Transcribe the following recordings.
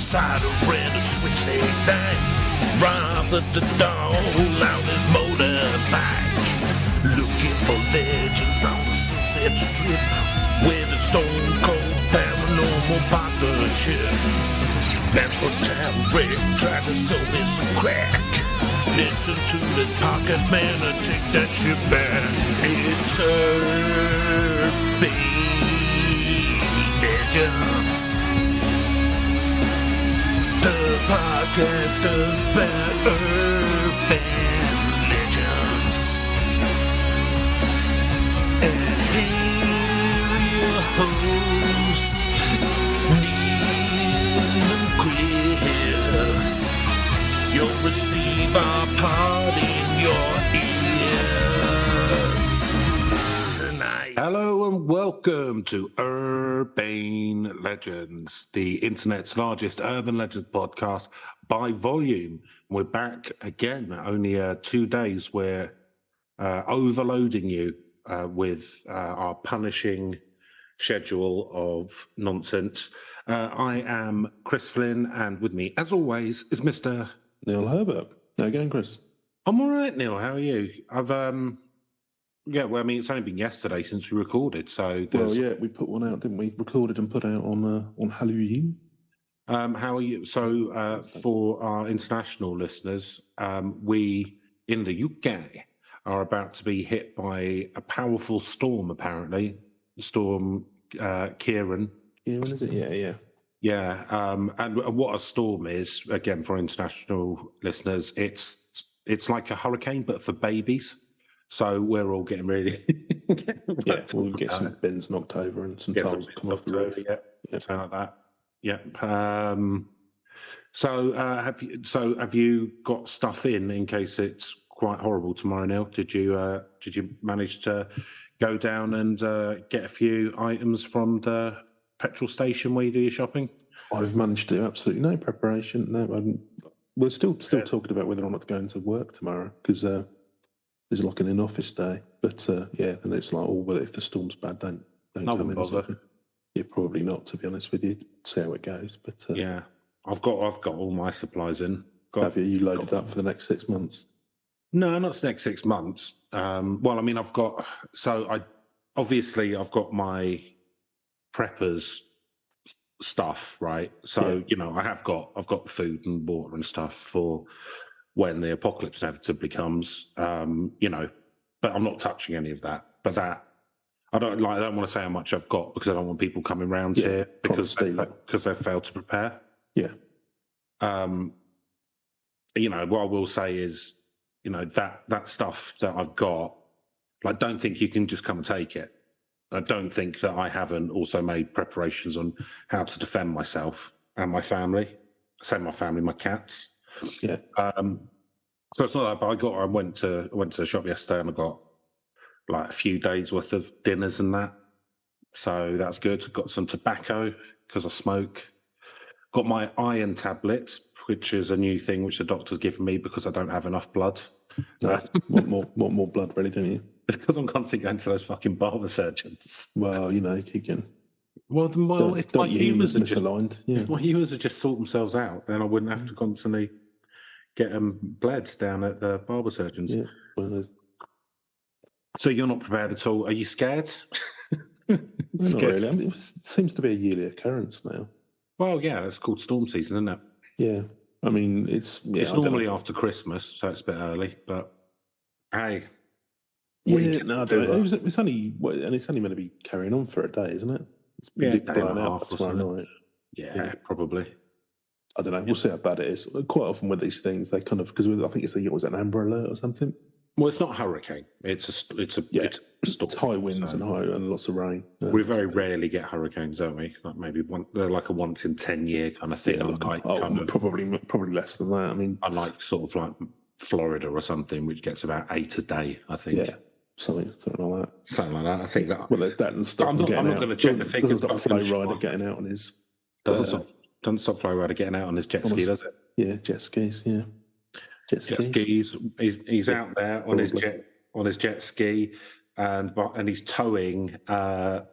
cider and a switch night. Ride the dawn on his motorbike. Looking for legends on the Sunset Strip with a stone cold paranormal partnership. That's what Town Rick tried to sell me some crack. Listen to the podcast, man, and take that shit back. It's Urban Legends, the podcast about urban legends. And here your host, Neil and Chris. You'll receive our pod in your ears tonight. Hello and welcome to Urban Legends, the internet's largest urban legends podcast by volume. We're back again. Only 2 days. We're overloading you with our punishing schedule of nonsense. I am Chris Flynn, and with me, as always, is Mr. Neil Herbert. How you going, Chris? I'm all right, Neil. How are you? It's only been yesterday since we recorded, so... we put one out, didn't we? Recorded and put out on Halloween. How are you? So, for our international listeners, we, in the UK, are about to be hit by a powerful storm, apparently. Storm Ciaran. Ciaran, is it? Yeah. Yeah, and what a storm is, again, for international listeners, it's like a hurricane, but for babies. So we're all getting really... we'll get some bins knocked over and some tiles come off the roof. Yeah, something like that. Yeah. So have you got stuff in case it's quite horrible tomorrow, Neil? Did you manage to go down and get a few items from the petrol station where you do your shopping? I've managed to do absolutely no preparation. No, we're still talking about whether or not to go into work tomorrow because there's like an in-office day. But and it's like, well, if the storm's bad, don't come in. Bother. Yeah, probably not, to be honest with you. See how it goes. But yeah, I've got all my supplies in. Have you loaded up for the next 6 months? No, not the next 6 months. I've got my preppers stuff, right? So I've got food and water and stuff for when the apocalypse inevitably comes. But I'm not touching any of that. But that I don't want to say how much I've got because I don't want people coming round here because they've failed to prepare. Yeah. What I will say is, that stuff that I've got, I don't think you can just come and take it. I don't think that I haven't also made preparations on how to defend myself and my family. My cats. Yeah. So it's not that, but I went to the shop yesterday and I got like a few days worth of dinners and that. So that's good. Got some tobacco because I smoke. Got my iron tablets, which is a new thing which the doctor's given me because I don't have enough blood. No, want more blood, really, don't you? It's because I'm constantly going to those fucking barber surgeons. Well, you can. If my humours misaligned, had just sort themselves out, then I wouldn't have to constantly get them bled down at the barber surgeons. Yeah. Well, so you're not prepared at all? Are you scared? Not really. I mean, it seems to be a yearly occurrence now. Well, yeah, it's called storm season, isn't it? Yeah. I mean, it's normally after Christmas, so it's a bit early, but hey. Yeah, no, I don't know. It's only meant to be carrying on for a day, isn't it? It's blown out tomorrow night. Yeah, probably. I don't know. We'll see how bad it is. Quite often with these things, they kind of, because I think was an amber alert or something. Well, it's not a hurricane. It's a storm. It's high winds and lots of rain. We very rarely get hurricanes, don't we? Like maybe like a once in 10 year kind of thing. Yeah, probably less than that. I mean, unlike sort of like Florida or something, which gets about 8 a day, I think. Yeah. Something like that. Something like that. I think that. Well, that doesn't stop. I'm not going to check the figures. Doesn't stop Flow Rider getting out on his. Doesn't stop Flow Rider getting out on his jet ski, does it? Yeah, jet skis. Yeah, jet skis. He's out there on his jet ski, and he's towing a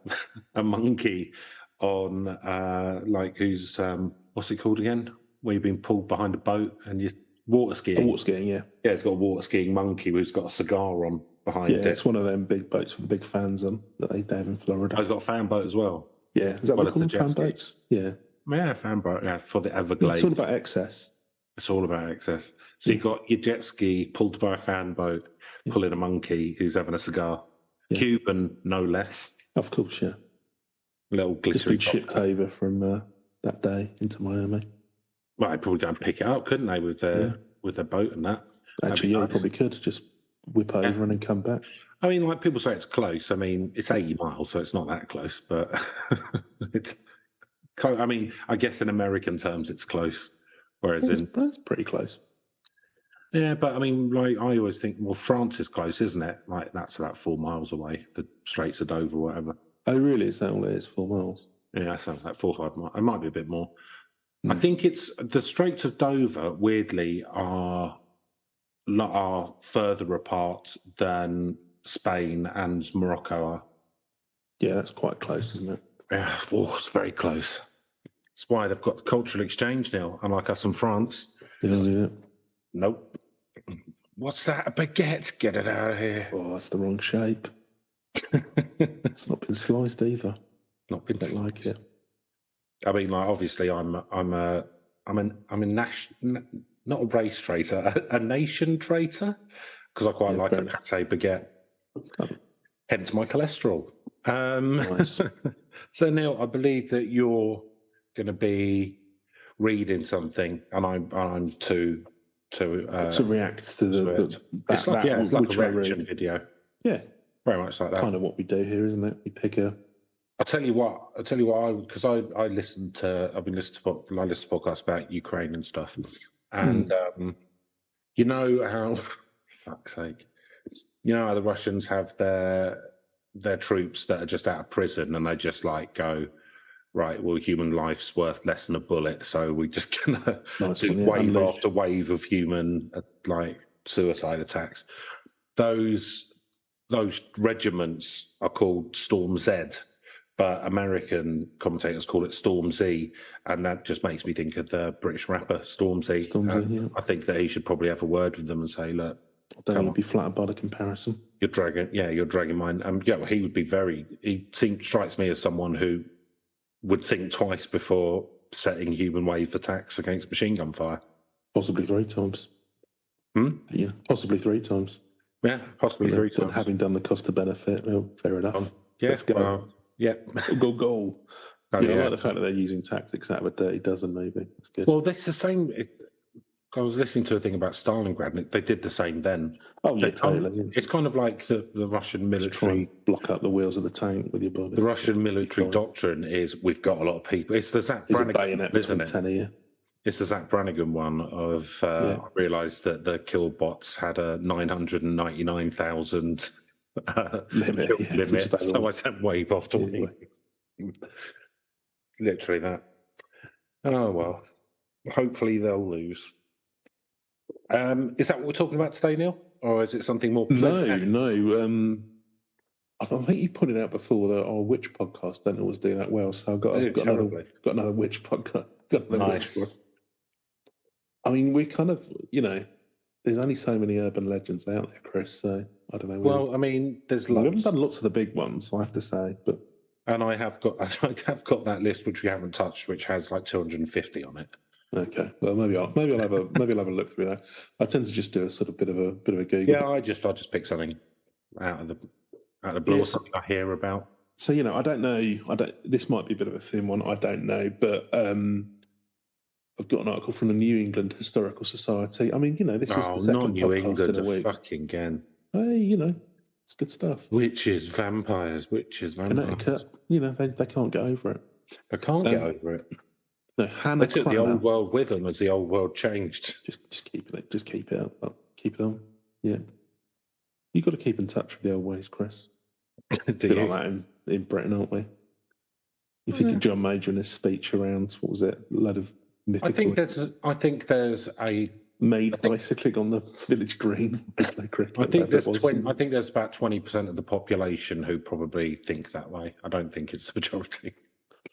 monkey on who's what's it called again? Where you've been pulled behind a boat and you're water skiing. Water skiing, yeah. Yeah, it's got a water skiing monkey who's got a cigar on behind it. Yeah, it's one of them big boats with the big fans on that they have in Florida. Oh, it's got a fan boat as well. Yeah, is that what they call them, fan boats? Yeah. Yeah, fan boat, yeah, for the Everglades. It's all about excess. It's all about excess. So you've got your jet ski pulled by a fan boat, pulling a monkey who's having a cigar. Yeah. Cuban, no less. Of course, yeah. Little glittery. Just been shipped over from that day into Miami. Well, they'd probably go and pick it up, couldn't they, with their boat and that? Actually, yeah, nice. You probably could just whip over and then come back. I mean, like people say it's close. I mean, it's 80 miles, so it's not that close, but it's. I mean, I guess in American terms, it's close. Whereas it's pretty close. Yeah, but I mean, like I always think, well, France is close, isn't it? Like that's about 4 miles away, the Straits of Dover, or whatever. Oh, really? Is that all it is? 4 miles? Yeah, that sounds like 4 or 5 miles. It might be a bit more. I think it's the Straits of Dover. Weirdly, are further apart than Spain and Morocco are. Yeah, that's quite close, isn't it? Yeah, it's very close. That's why they've got cultural exchange now, unlike us in France. Yeah. Nope. What's that? A baguette? Get it out of here. Oh, that's the wrong shape. It's not been sliced either. Not been sliced. Like it. I mean, like obviously, I'm a not a race traitor, a nation traitor, because I quite like a pate baguette. Oh. Hence my cholesterol. Nice. So Neil, I believe that you're going to be reading something, and I'm to react to it's like a reaction video. Yeah, very much like that. Kind of what we do here, isn't it? We pick a. I'll tell you what. Because I listen to podcasts about Ukraine and stuff, and you know how, fuck's sake, you know how the Russians have their troops that are just out of prison, and they just like go, right, well, human life's worth less than a bullet, so we're just gonna do wave after wave of human like suicide attacks. Those regiments are called Storm Z, but American commentators call it Storm Z, and that just makes me think of the British rapper Storm Z. Yeah. I think that he should probably have a word with them and say, look, don't you be flattered by the comparison. You're dragging mine. Well, he would be strikes me as someone who would think twice before setting human wave attacks against machine gun fire. Possibly 3 times. Yeah, possibly 3 times. Yeah, possibly 3 times. Having done the cost to benefit, well, fair enough. Let's go. Go. I like the fact that they're using tactics out of a dirty dozen, maybe. That's good. Well, that's the same. I was listening to a thing about Stalingrad, and they did the same then. Oh, yeah, totally. Yeah. It's kind of like the Russian military. Just try and block up the wheels of the tank with your body. The Russian military doctrine is we've got a lot of people. It's the Zach Brannigan, isn't it? 10 a year. It's the Zach Brannigan one of, I realised that the kill bots had a 999,000 limit. So I sent wave after wave. It's literally that. Oh, well. Hopefully they'll lose. Is that what we're talking about today, Neil? Or is it something more pleasant? No. I think you put it out before that our witch podcast don't always do that well. So I've got another witch podcast. Nice. I mean, we kind of, there's only so many urban legends out there, Chris. So I don't know. Well, I mean, there's lots. We haven't done lots of the big ones, I have to say, but. And I have got that list which we haven't touched, which has like 250 on it. Okay, well maybe I'll have a look through that. I tend to just do a sort of bit of a Google. Yeah, I'll just pick something out of the blue, or something I hear about. So I don't know. This might be a bit of a thin one. I don't know, but I've got an article from the New England Historical Society. I mean, this is the second not New podcast England in a week. Fucking again. Hey, it's good stuff. Witches, vampires. Connecticut, they can't get over it. They can't get over it. No, Hannah they took Cranna. the old world with them as the old world changed. Just keep it. Just keep it up. Keep it on. Yeah. You've got to keep in touch with the old ways, Chris. Do you? Like that in Britain, aren't we? You think of John Major and his speech around, what was it? A load of mythical... I think there's a... bicycling on the village green. I think there's about 20% of the population who probably think that way. I don't think it's the majority.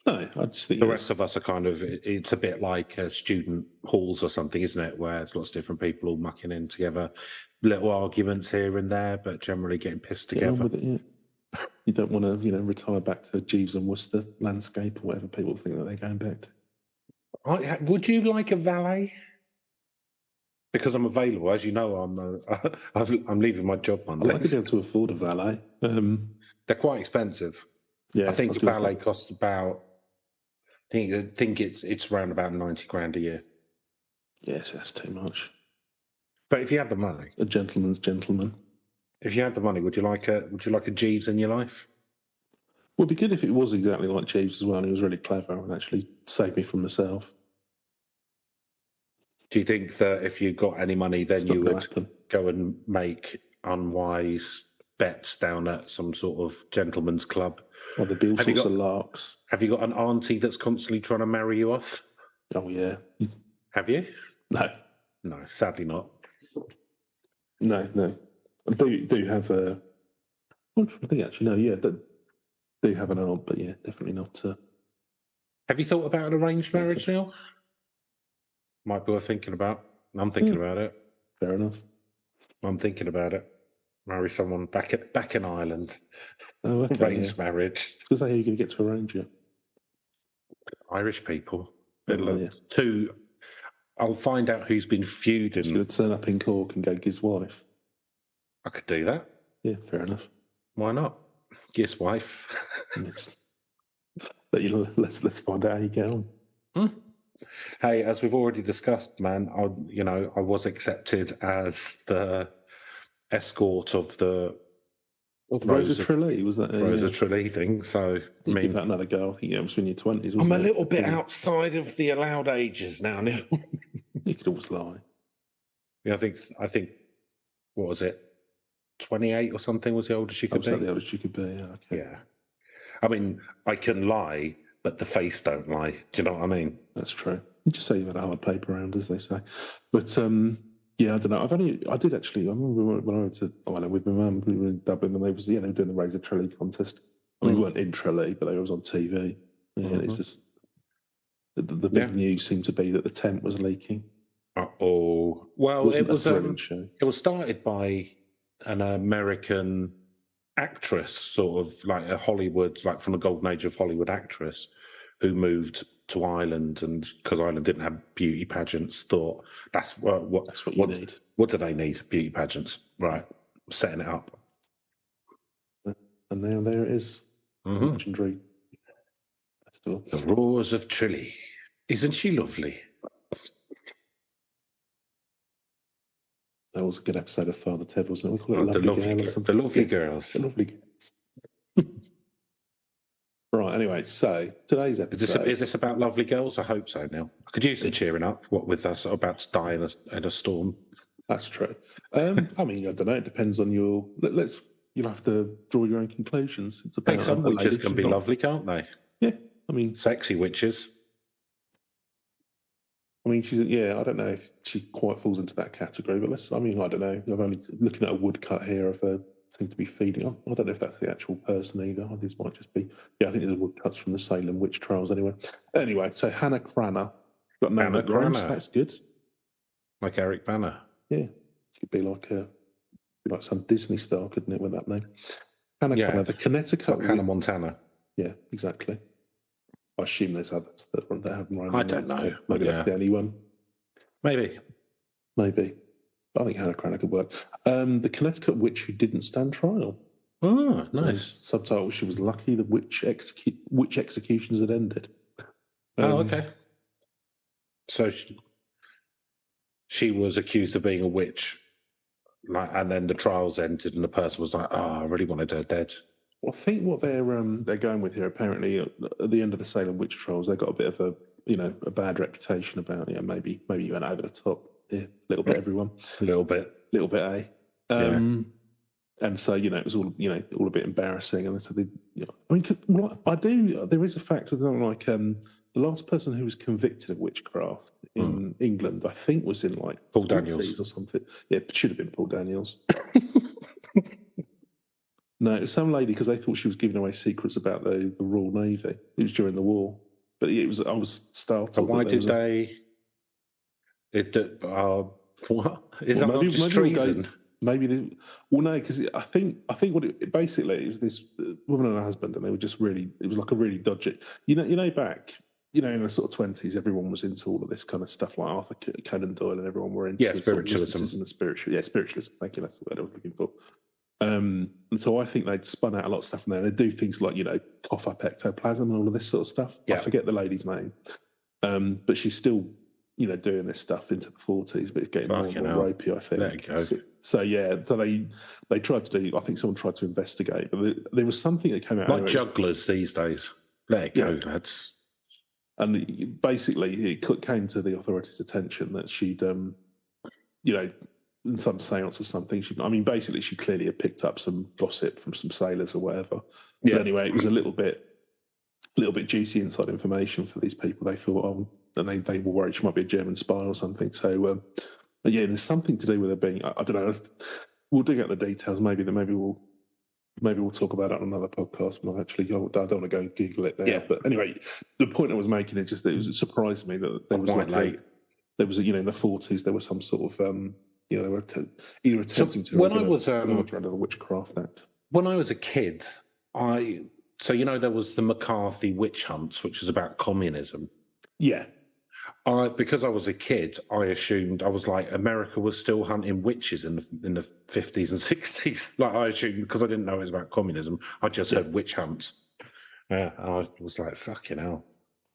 No, I just think The rest of us are kind of, it's a bit like student halls or something, isn't it? Where it's lots of different people all mucking in together, little arguments here and there, but generally getting pissed get on together. with it. Yeah, you don't want to, retire back to Jeeves and Worcester landscape or whatever people think that they're going back to. Would you like a valet? Because I'm available, as you know, I'm leaving my job I'd like to Mondays. be able to afford a valet. They're quite expensive. Yeah, I think was the gonna valet say. costs about. I think it's around about 90 grand a year. Yes, that's too much. But if you had the money, A gentleman's gentleman. if you had the money, would you like a Jeeves in your life? Would be good if it was exactly like Jeeves as well, and he was really clever and actually saved me from myself. Do you think that if you got any money, then It's not you gonna would happen. go and make unwise bets down at some sort of gentleman's club? Or there'd be all Have you sorts got- of larks. Have you got an auntie that's constantly trying to marry you off? Oh yeah. Have you? No, No, sadly not. no. I do have a. I think actually no, yeah, do have an aunt, but yeah, definitely not. Have you thought about an arranged marriage now? Might be worth thinking about. I'm thinking about it. Fair enough. I'm thinking about it. Marry someone back in Ireland. Oh, okay. Arranged marriage. Because how are you going to get to arrange it? Irish people. Oh, yeah. I'll find out who's been feuding. He's going to turn up in Cork and go get his wife. I could do that. Yeah, fair enough. Why not? Yes, wife. Yes. But let's find out how you get on. Hey, as we've already discussed, man, I was accepted as the escort of the Rosa Tralee, was that? Rosa Tralee thing. So, give that another go. I think it was in your 20s. I'm a little bit outside of the allowed ages now, Neil. You could always lie. Yeah, I think, what was it? 28 or something was the oldest she could be. The oldest you could be, yeah. Okay. Yeah. I mean, I can lie, but the face don't lie. Do you know what I mean? That's true. You just say you've had a hard paper round, as they say. But yeah, I don't know. I did actually. I remember when I went to Ireland with my mum. We were in Dublin, and they were doing the Razor Tralee contest. I mean, we weren't in Tralee, but they was on TV. Yeah, and it's just the big news seemed to be that the tent was leaking. Oh, well, it was show. It was started by an American actress, sort of like a Hollywood, like from the golden age of Hollywood actress, who moved to Ireland, and because Ireland didn't have beauty pageants, thought that's what you need. What do they need? Beauty pageants, right? Setting it up, and now there it is. Legendary festival. The Roars of Tralee. Isn't she lovely? That was a good episode of Father Ted, wasn't it? We call it The lovely girls. The lovely girls. Right, anyway, so today's episode... Is this about lovely girls? I hope so, Neil. I could use some cheering up, what with us about to die in a storm. That's true. I mean, I don't know, it depends on your... You'll have to draw your own conclusions. It's about some witches can be lovely, can't they? Yeah, I mean... Sexy witches. I mean, I don't know if she quite falls into that category, but I don't know. I'm only looking at a woodcut here of her seem to be feeding on. I don't know if that's the actual person either. This might just be... Yeah, I think there's a woodcuts from the Salem witch trials anyway. Anyway, so Hannah Cranna. Got no Hannah Cranna. That's good. Like Eric Banner. Yeah. Could be like some Disney star, couldn't it, with that name? Hannah Cranna, the Connecticut... Hannah Montana. Yeah, exactly. I assume there's others that have run. I don't know. Maybe that's the only one. Maybe. I think Hannah Cranna could work. The Connecticut witch who didn't stand trial. Oh, nice. Subtitle: She was lucky the witch executions had ended. Okay. So she was accused of being a witch, and then the trials ended, and the person was like, "Oh, I really wanted her dead." Well, I think what they're going with here, apparently, at the end of the Salem witch trials, they got a bit of a bad reputation about maybe you went over the top. Yeah, a little bit, everyone. A little bit, eh? And so it was all all a bit embarrassing. And so there is a fact of something like the last person who was convicted of witchcraft in England, I think, was in like Paul Daniels or something. Yeah, it should have been Paul Daniels. No, it was some lady because they thought she was giving away secrets about the Royal Navy. It was during the war, but I was startled. So why that there did was they? What is Well, that? Not just we'll go- treason? maybe they, well, no, because I think what it basically it was this woman and her husband, and they were just really. It was like a really dodgy. Back. In the sort of 20s, everyone was into all of this kind of stuff, like Arthur Conan Doyle, and everyone were into Yeah, sort of spiritualism. mysticism and spiritualism. Thank you, that's the word I was looking for. And so I think they'd spun out a lot of stuff from there. They do things like, cough up ectoplasm and all of this sort of stuff. Yeah. I forget the lady's name. But she's still, doing this stuff into the 40s, but it's getting more and more ropey, I think. There you go. So they tried to do, I think someone tried to investigate, but there was something that came out. Like jugglers these days. There you go, lads. And basically, it came to the authorities' attention that she'd, in some seance or something. Basically, she clearly had picked up some gossip from some sailors or whatever. Yeah. But anyway, it was a little bit juicy inside information for these people. They thought, and they were worried she might be a German spy or something. So, there's something to do with her being. I don't know. We'll dig out the details. Maybe we'll talk about it on another podcast. I don't want to go and Google it there. Yeah. But anyway, the point I was making is just that it surprised me that there was there was in the 40s there was some sort of they were either attempting to. When I was under the Witchcraft Act. When I was a kid, there was the McCarthy witch hunts, which was about communism. Yeah. Because I was a kid, I assumed I was like America was still hunting witches in the 50s and 60s. Like I assumed because I didn't know it was about communism, I just heard witch hunts. Yeah, I was like, fucking hell.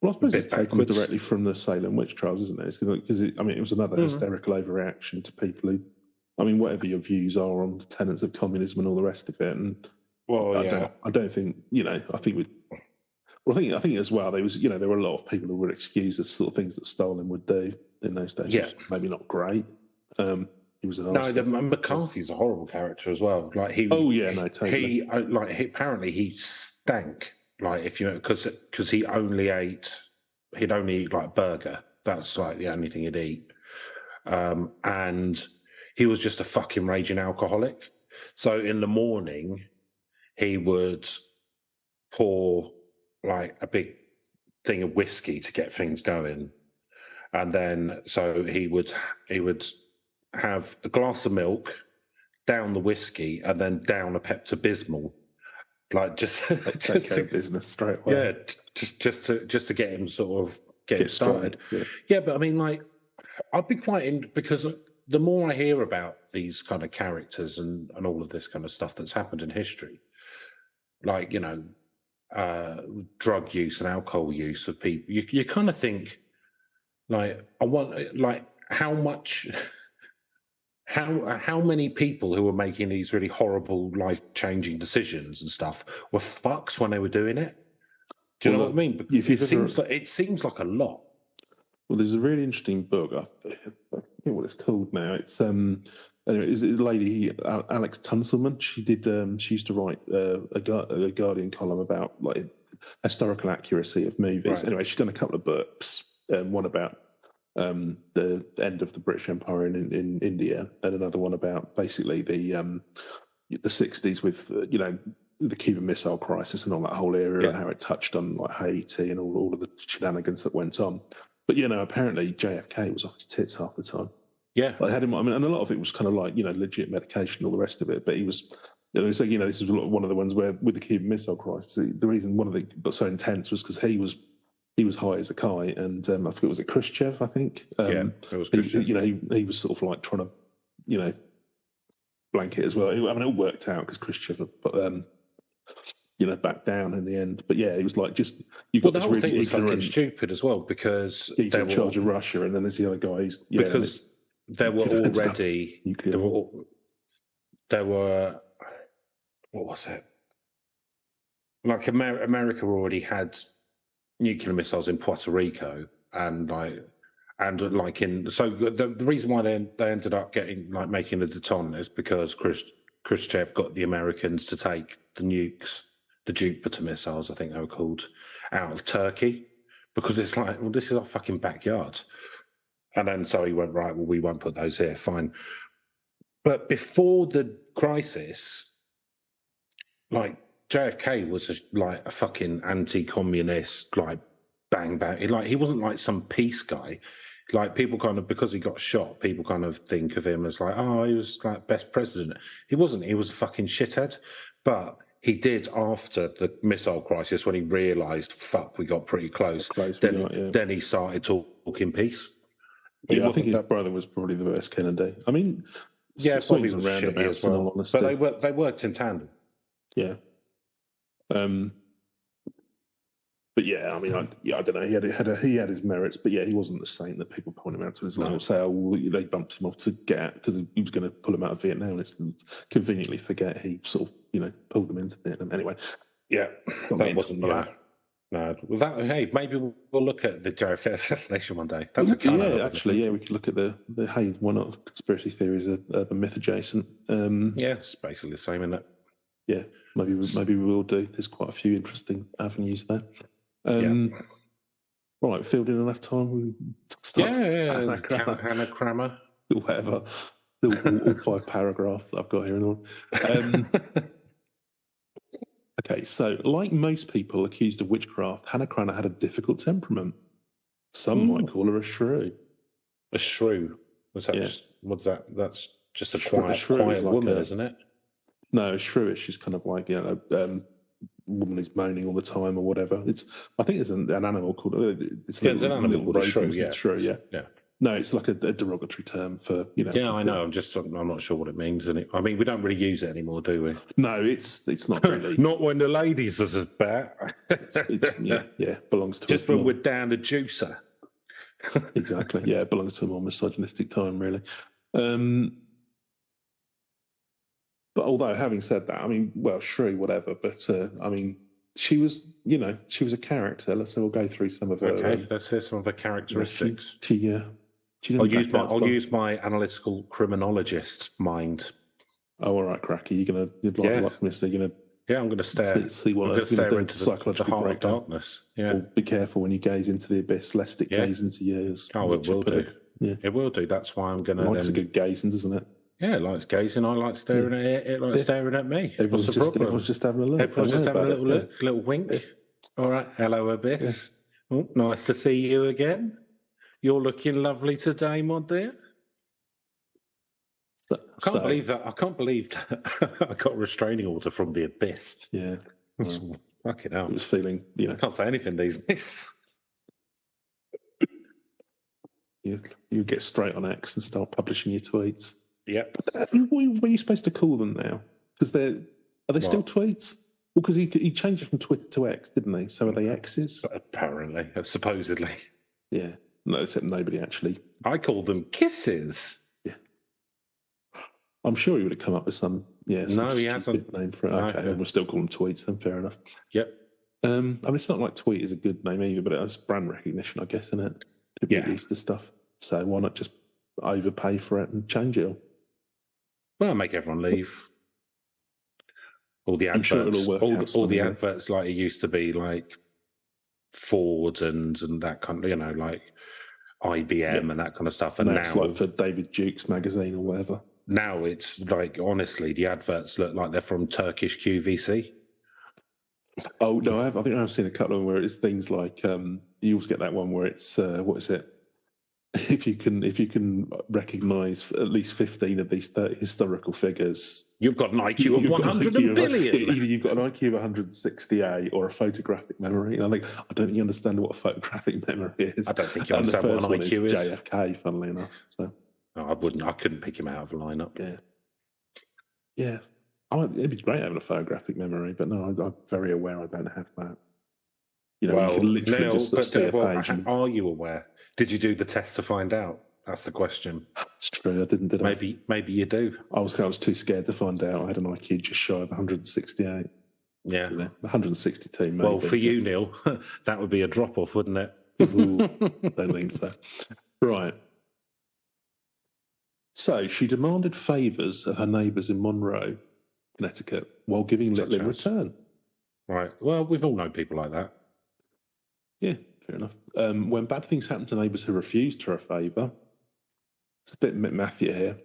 Well, I suppose it's taken directly from the Salem witch trials, isn't it? Because it was another hysterical overreaction to people who, whatever your views are on the tenets of communism and all the rest of it. And I don't think I think as well, there were a lot of people who would excuse the sort of things that Stalin would do in those days. Yeah, maybe not great. He was an McCarthy's a horrible character as well. Like he. Oh yeah, no, totally. Apparently he stank. Like because he'd only eat like burger. That's like the only thing he'd eat. And he was just a fucking raging alcoholic. So in the morning, he would pour like a big thing of whiskey to get things going. And then so he would have a glass of milk, down the whiskey, and then down a Pepto-Bismol. Like just business straight away. Yeah, just to get him sort of get started. Yeah, but I'd be quite because the more I hear about these kind of characters and all of this kind of stuff that's happened in history, like drug use and alcohol use of people, you kind of think how much. How many people who were making these really horrible, life-changing decisions and stuff were fucked when they were doing it? Do you know what I mean? It seems like a lot. Well, there's a really interesting book. I forget what it's called now. It's anyway, it's a lady, Alex Tunselman. She used to write a Guardian column about like historical accuracy of movies. Right. Anyway, she's done a couple of books. One about the end of the British Empire in India, and another one about basically the 60s with the Cuban Missile Crisis and all that whole area and how it touched on like Haiti and all of the shenanigans that went on. But apparently JFK was off his tits half the time. Yeah, I had him. And a lot of it was kind of like legit medication, and all the rest of it. But he was. This is one of the ones where with the Cuban Missile Crisis, the reason one of the got so intense was because he was high as a kite, and I forget, was it Khrushchev? I think. It was Khrushchev. He was sort of like trying to, blanket as well. It all worked out because Khrushchev, backed down in the end. But yeah, it was like just you got the this whole really thing was fucking stupid as well because he's in charge of Russia, and then there's the other guys. Because there were already there were what was it? Like America already had nuclear missiles in Puerto Rico, the reason why they ended up making the Détente is because Khrushchev got the Americans to take the nukes, the Jupiter missiles, I think they were called, out of Turkey, because it's like, well, this is our fucking backyard. And then so he went, right, well, we won't put those here, fine. But before the crisis, like JFK was like a fucking anti-communist, like bang bang. Like he wasn't like some peace guy. Like people kind of, because he got shot, people kind of think of him as like, oh, he was like best president. He wasn't. He was a fucking shithead. But he did after the missile crisis when he realised, fuck, we got pretty close. Then he started talking peace. Yeah, I think his brother was probably the best Kennedy. I mean, yeah, swings and roundabouts, in all honesty. But they worked in tandem. Yeah. But yeah, I mean, I don't know. He had his merits, but yeah, he wasn't the saint that people point him out to. As like, say, oh, they bumped him off to get out because he was going to pull him out of Vietnam. It's conveniently forget he sort of, pulled them into Vietnam. Anyway, yeah, that wasn't that. No, hey, maybe we'll look at the JFK assassination one day. That's actually, we could look at the hey, why not? Conspiracy theories are myth adjacent. Yeah, it's basically the same, isn't it? Yeah, maybe we will do. There's quite a few interesting avenues there. Right, filled in enough time. We start Hannah Cranna, whatever. All 5 paragraphs that I've got here and all. Okay, so like most people accused of witchcraft, Hannah Cranna had a difficult temperament. Some might call her a shrew. A shrew? What's that? That's just a quiet woman, isn't it? No, a shrewish is kind of like, woman who's moaning all the time or whatever. I think it's an animal called. It's an animal called a shrew. Yeah, shrew. Yeah. No, it's like a derogatory term for Yeah, I know. I'm not sure what it means. I mean, we don't really use it anymore, do we? No, it's not really. Not when the ladies is about. It's belongs to just when we're down the juicer. Exactly. Yeah, it belongs to a more misogynistic time, really. But although, having said that, I mean, well, shrew, whatever. But I mean, she was a character. So we'll go through some of her. Okay, let's hear some of her characteristics. I'll use my analytical criminologist mind. Oh, all right, cracky. You're gonna like me, so you're gonna. Yeah, I'm going to stare. See what I'm going to stare into the heart of darkness. Yeah. Or be careful when you gaze into the abyss, lest it gaze into yours. Oh, it will do. Yeah, it will do. That's why I'm going to. Likes a good gazing, doesn't it? Yeah, it likes gazing. I like staring at it. It likes staring at me. Everyone's just having a look. Everyone's just having a little look, little wink. Yeah. All right, hello, abyss. Yeah. Oh, nice to see you again. You're looking lovely today, my dear. I can't believe that. I can't believe that I got a restraining order from the abyss. Yeah. Well, fucking hell. I was feeling, I can't say anything these days. You get straight on X and start publishing your tweets. Yep. What are you supposed to call them now? Because are they still tweets? Well, because he changed it from Twitter to X, didn't he? So are they X's? Apparently, supposedly. Yeah. No, except nobody actually. I call them kisses. Yeah. I'm sure he would have come up with some. Yeah. No, he hasn't. Name for it. Okay, no. We'll still call them tweets. Then fair enough. Yep. I mean, it's not like tweet is a good name either, but it's brand recognition, I guess, isn't it? People get used to stuff. So why not just overpay for it and change it all? Well, make everyone leave. All the adverts, all the adverts like it used to be, like Ford and that kind of, like IBM and that kind of stuff. And now it's like for David Duke's magazine or whatever. Now it's like, honestly, the adverts look like they're from Turkish QVC. Oh no, I think I've seen a couple of them where it's things like you always get that one where it's what is it? If you can recognise at least 15 of these 30 historical figures, you've got an IQ of 100 billion. Either you've got an IQ of 168 or a photographic memory. And I think I don't think you understand what a photographic memory is. I don't think you understand what an IQ is. JFK, funnily enough. So I couldn't pick him out of a lineup. Yeah. It'd be great having a photographic memory, but no, I'm very aware I don't have that. You can literally just see a page. Are you aware? Did you do the test to find out? That's the question. It's true. I didn't. Did I? Maybe you do. I was too scared to find out. I had an IQ just shy of 168. Yeah, 162. Maybe. Well, for you, Neil, that would be a drop off, wouldn't it? Ooh, don't think so. Right. So she demanded favours of her neighbours in Monroe, Connecticut, while giving little in return. Right. Well, we've all known people like that. Yeah, fair enough. When bad things happened to neighbours who refused her a favour, it's a bit Matthew here.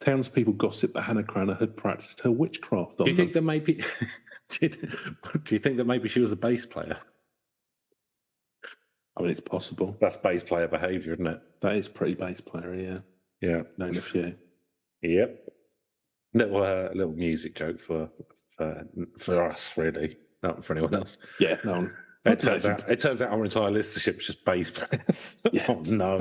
Townspeople gossiped that Hannah Cranna had practised her witchcraft on Do you think that maybe... Do you think that maybe she was a bass player? I mean, it's possible. That's bass player behaviour, isn't it? That is pretty bass player, yeah. Yeah. Name a few. Yep. Little music joke for us, really, not for anyone else. Yeah, no one. It turns out our entire listenership's just bass players. Yeah. Oh no!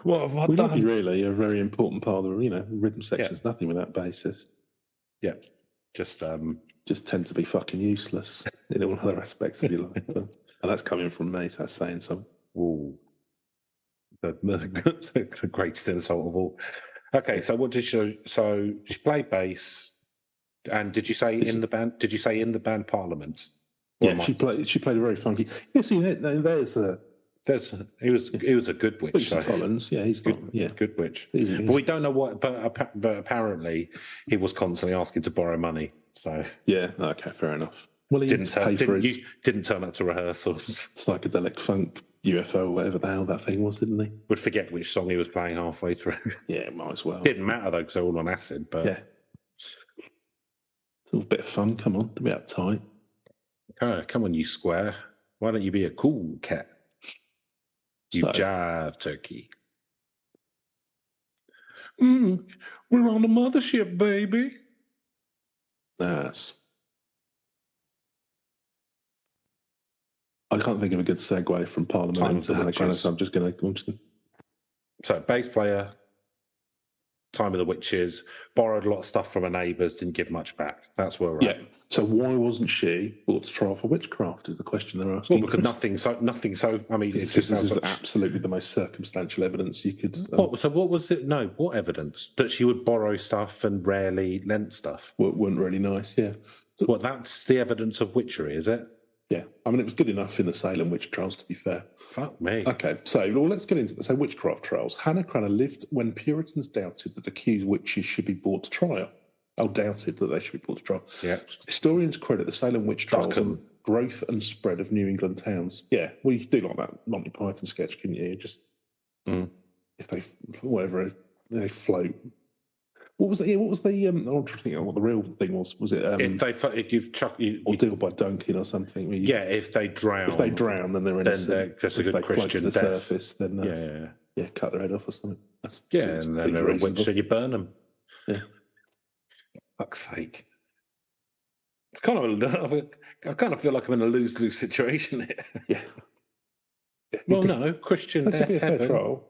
What have I We done? would be really a very important part of the rhythm section's nothing without bassists. Yeah, just tend to be fucking useless in all other aspects of your life. And that's coming from me, so that's saying something. Ooh, the greatest insult of all. Okay, so what did she? So she played bass, and did you say in the band? Did you say in the band Parliament? Yeah, she played a very funky. Yeah, see, there's he was a good witch. So. Collins, yeah, he's good, not, yeah, good witch. He's, but we don't know what. But apparently, he was constantly asking to borrow money. So yeah, okay, fair enough. Well, he didn't turn up to rehearsals. Psychedelic funk UFO, whatever the hell that thing was, didn't he? Would forget which song he was playing halfway through. Yeah, might as well. Didn't matter though because they're all on acid. But yeah, a little bit of fun. Come on, don't be uptight. Come on, you square. Why don't you be a cool cat? You jive turkey. We're on the mothership, baby. That's. I can't think of a good segue from Parliament into Hannah Cranna, so I'm just going to. So, bass player, Time of the Witches, borrowed a lot of stuff from her neighbours, didn't give much back. That's where we're at. Yeah. So why wasn't she brought to trial for witchcraft? Is the question they're asking. Well, because nothing. So. I mean, it's just this is absolutely the most circumstantial evidence you could. So what was it? No, what evidence that she would borrow stuff and rarely lent stuff? Well, it wasn't really nice. Yeah. Well, that's the evidence of witchery, is it? Yeah, I mean, it was good enough in the Salem witch trials, to be fair. Fuck me. Okay, so let's get into witchcraft trials. Hannah Cranna lived when Puritans doubted that accused witches should be brought to trial. Doubted that they should be brought to trial. Yeah. Historians credit the Salem witch trials on growth and spread of New England towns. Yeah, well, you could do like that Monty Python sketch, couldn't you? Just if they float. What was it? Yeah, what was the? I'm trying to think of what the real thing was. Was it? If you've chucked or deal by dunking or something. If they drown. If they drown, then they're innocent. Then they're just a good Christian death. To the surface, then cut their head off or something. And then they're a witch, and you burn them. Yeah. Fuck's sake. It's kind of. I kind of feel like I'm in a lose-lose situation here. Yeah. Well, no, Christian death. That's a fair trial.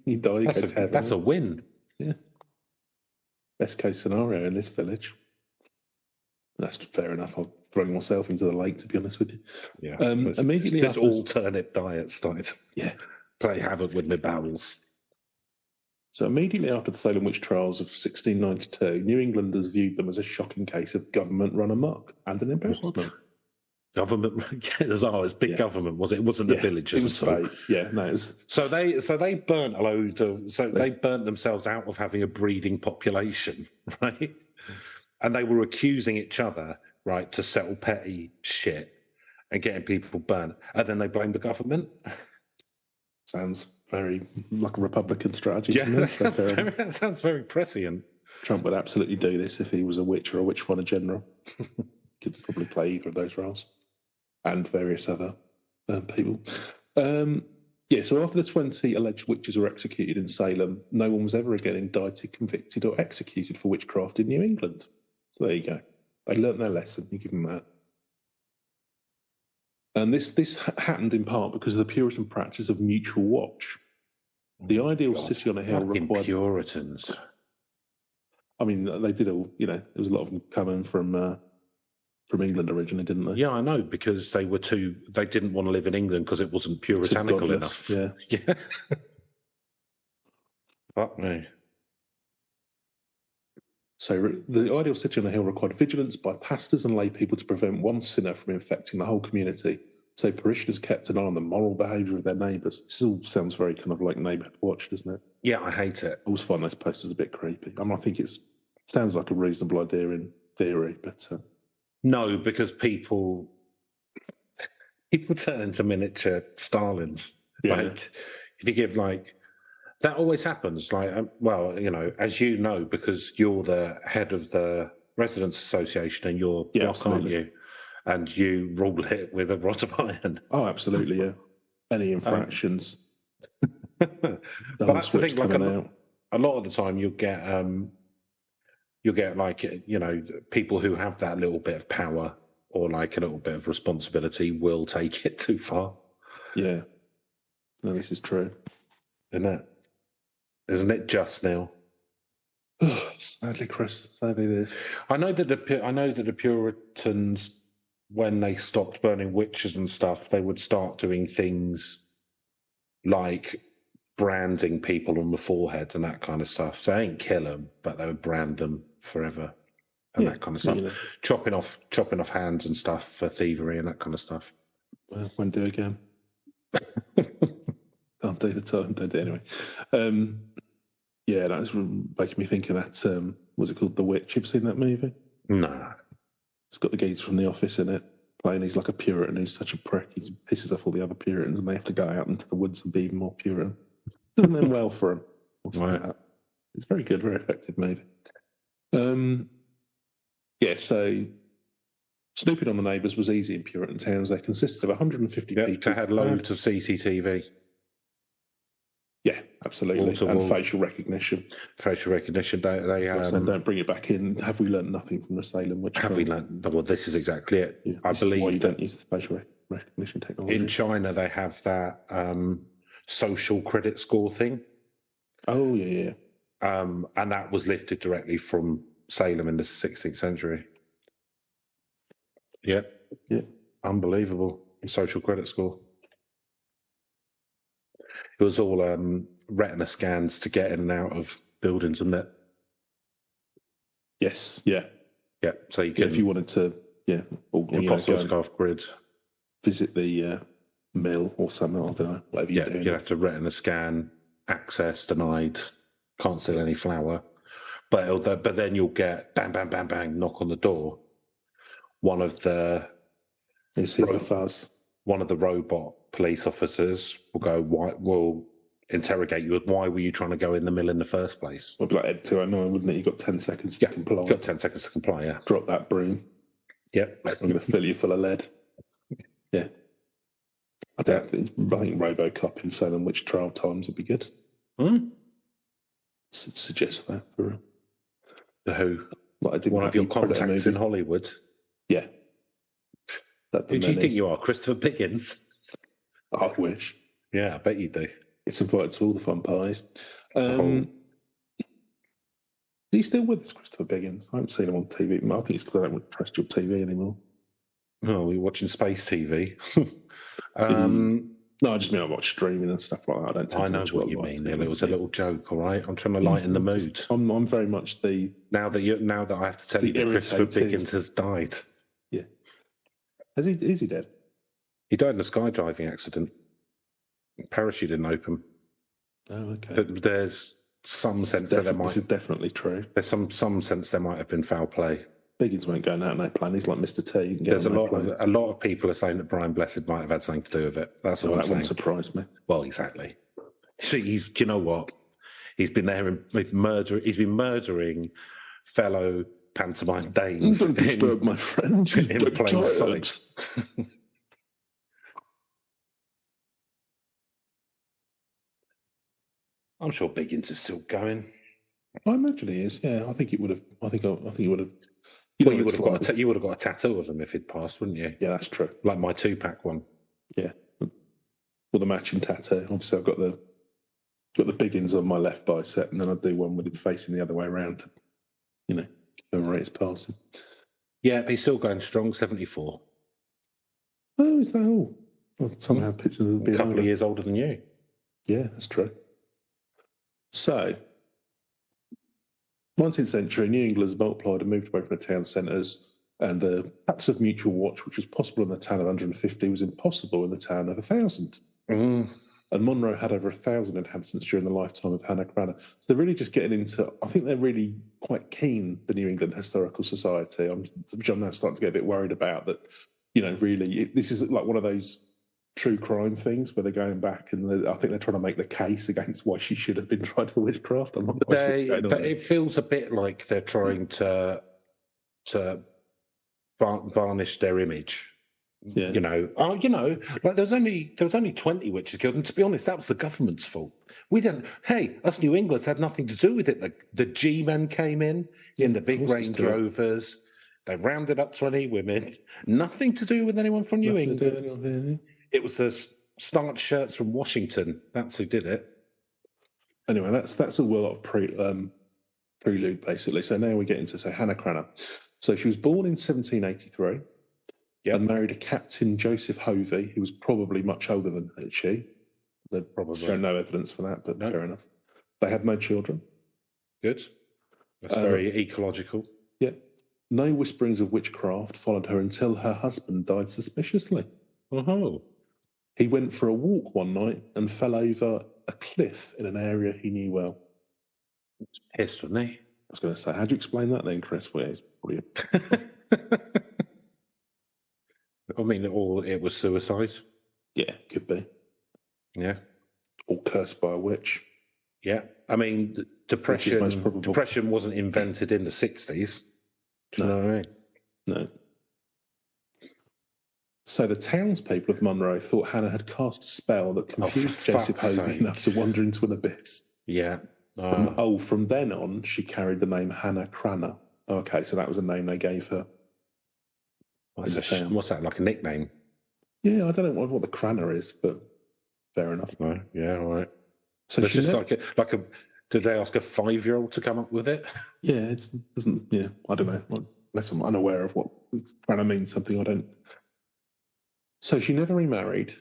You die, you go to heaven. That's a win. Yeah. Best case scenario in this village. That's fair enough. I'll throw myself into the lake, to be honest with you. Yeah. Immediately this after alternate diet started. Yeah. Play havoc with my bowels. So immediately after the Salem witch trials of 1692, New Englanders viewed them as a shocking case of government run amok and an embarrassment. Government, it's big government, was it? It wasn't the village. It was fake. Yeah, no, it was. So they burnt a load of. So they burnt themselves out of having a breeding population, right? And they were accusing each other, right, to settle petty shit and getting people burnt, and then they blamed the government. Sounds very like a Republican strategy. Yeah, to me, that sounds very prescient. Trump would absolutely do this if he was a witch or a witch finder general. Could probably play either of those roles. And various other people. So after the 20 alleged witches were executed in Salem, no one was ever again indicted, convicted, or executed for witchcraft in New England. So there you go. They learnt their lesson. You give them that. And this happened in part because of the Puritan practice of mutual watch. The ideal city on a hill required Puritans. I mean, they did all. There was a lot of them coming from England originally, didn't they? Yeah, I know, because they didn't want to live in England because it wasn't puritanical enough. Yeah. Yeah. Fuck me. So the ideal city on the hill required vigilance by pastors and lay people to prevent one sinner from infecting the whole community. So parishioners kept an eye on the moral behaviour of their neighbours. This all sounds very kind of like neighbourhood watch, doesn't it? Yeah, I hate it. I always find those posters a bit creepy. I think it sounds like a reasonable idea in theory, but... No, because people turn into miniature Stalins. Yeah. Like, if you give that always happens. Like, as you know, because you're the head of the residents association and you're Yeah, block, aren't absolutely. you? And you rule it with a rod of iron. Oh, absolutely, yeah. Any infractions, But the whole that's the switch thing. Like coming out. a lot of the time, you'll get like people who have that little bit of power or like a little bit of responsibility will take it too far. Yeah. No, this is true. Isn't it just now? Sadly, Chris. Sadly, it is. I know that the Puritans, when they stopped burning witches and stuff, they would start doing things like branding people on the forehead and that kind of stuff. So they ain't kill them, but they would brand them forever and that kind of stuff. Chopping off hands and stuff for thievery and that kind of stuff. Well, when do again? Can't do the time. Don't do it anyway. Yeah, that's making me think of that. What's it called? The Witch. You've seen that movie? No. It's got the geezer from The Office in it, playing. He's like a Puritan who's such a prick. He pisses off all the other Puritans, and they have to go out into the woods and be even more Puritan. Doesn't end well for him. Right. It's very good, very effective movie. Yeah, so snooping on the neighbours was easy in Puritan towns. They consisted of 150 people. They had loads of CCTV. Yeah, absolutely. And facial recognition. Facial recognition. They don't bring it back in. Have we learned nothing from the Salem witch trial? Have we learned? Well, this is exactly it. Yeah, I believe why you don't use the facial recognition technology. In China, they have that social credit score thing. Oh, yeah. And that was lifted directly from Salem in the 16th century. Yeah. Unbelievable. Social credit score. It was all retina scans to get in and out of buildings, wasn't it? Yes, yeah. Yeah, so you can... if you wanted to, go off grid. Visit the mill or something, I don't know, whatever you're doing. You'd have to retina scan, access denied, can't sell any flour. But then you'll get bang, bang, bang, bang, knock on the door. One of the... Here's the fuzz. One of the robot police officers will interrogate you. Why were you trying to go in the mill in the first place? Well, it'd be like Ed 209, wouldn't it? You've got 10 seconds to comply. You've got 10 seconds to comply, yeah. Drop that broom. Yep. I'm going to fill you full of lead. Yeah. I think RoboCop in Salem Witch Trial Times would be good. Suggest that for the Who? Like one of your contacts in Hollywood? Yeah. Who do you think you are, Christopher Biggins? I wish. Yeah, I bet you do. It's invited to all the fun parties. Is he still with us, Christopher Biggins? I haven't seen him on TV. I think it's because I don't trust your TV anymore. No, we're watching space TV. No, I just mean I watch streaming and stuff like that. I know what you mean. It was a little joke, all right? I'm trying to lighten the mood. I'm very much the... Now that I have to tell you that Christopher Biggins has died. Yeah. Is he dead? He died in a skydiving accident. Parachute didn't open. Oh, okay. But there's some sense that there might... This is definitely true. There's some sense there might have been foul play. Biggins won't go out no plan. He's like Mr. T. You can get There's a lot of people are saying that Brian Blessed might have had something to do with it. That's all I'm saying. That wouldn't surprise me. Well, exactly. Do you know what? He's been there he's been murdering fellow pantomime Danes. Don't disturb my friend. In plain sight. I'm sure Biggins is still going. I imagine he is. Yeah, I think he would have. I think he would have. Well, you would have got a tattoo of him if he'd passed, wouldn't you? Yeah, that's true. Like my 2-pack one. Yeah, with the matching tattoo. Obviously, I've got the Biggins on my left bicep, and then I do one with him facing the other way around to, commemorate his passing. Yeah, but he's still going strong. 74. Oh, is that all? Well, somehow pictures will be a couple of years older than you. Yeah, that's true. So, 19th century, New England has multiplied and moved away from the town centres, and the tax of mutual watch, which was possible in the town of 150, was impossible in the town of 1,000. And Monroe had over 1,000 inhabitants during the lifetime of Hannah Cranna. So they're really just getting into, I think they're really quite keen, the New England Historical Society, which I'm now starting to get a bit worried about, that, really, this is like one of those true crime things where they're going back and I think they're trying to make the case against why she should have been tried for witchcraft. I'm not quite sure it feels a bit like they're trying to to varnish their image. Yeah. Like there was only 20 witches killed, and to be honest, that was the government's fault. We didn't. Hey, us New England's had nothing to do with it. The G-men came in the big forced us Range to it. Rovers. They rounded up 20 women. Nothing to do with anyone from New Nothing to do England. with anything. It was the starch shirts from Washington. That's who did it. Anyway, that's a lot of prelude, basically. So now we get into, say, Hannah Cranna. So she was born in 1783 and married a Captain Joseph Hovey, who was probably much older than she. They'd show no evidence for that, but fair enough. They had no children. Good. That's very ecological. Yeah. No whisperings of witchcraft followed her until her husband died suspiciously. Oh. He went for a walk one night and fell over a cliff in an area he knew well. Pissed, wasn't he? I was going to say, how do you explain that then, Chris? Well, it's probably I mean, or it was suicide. Yeah, could be. Yeah. Or cursed by a witch. Yeah. I mean, depression wasn't invented in the 60s. Do you know what I mean? No. So the townspeople of Monroe thought Hannah had cast a spell that confused Joseph Hovey enough to wander into an abyss. Yeah. From then on, she carried the name Hannah Cranna. Okay, so that was a name they gave her. What's that, like a nickname? Yeah, I don't know what the Cranna is, but fair enough. No, yeah, all right. So it's just like a. Did they ask a 5-year-old to come up with it? Yeah, it doesn't. Yeah, I don't know. Unless I'm unaware of what Cranna means, something I don't. So she never remarried,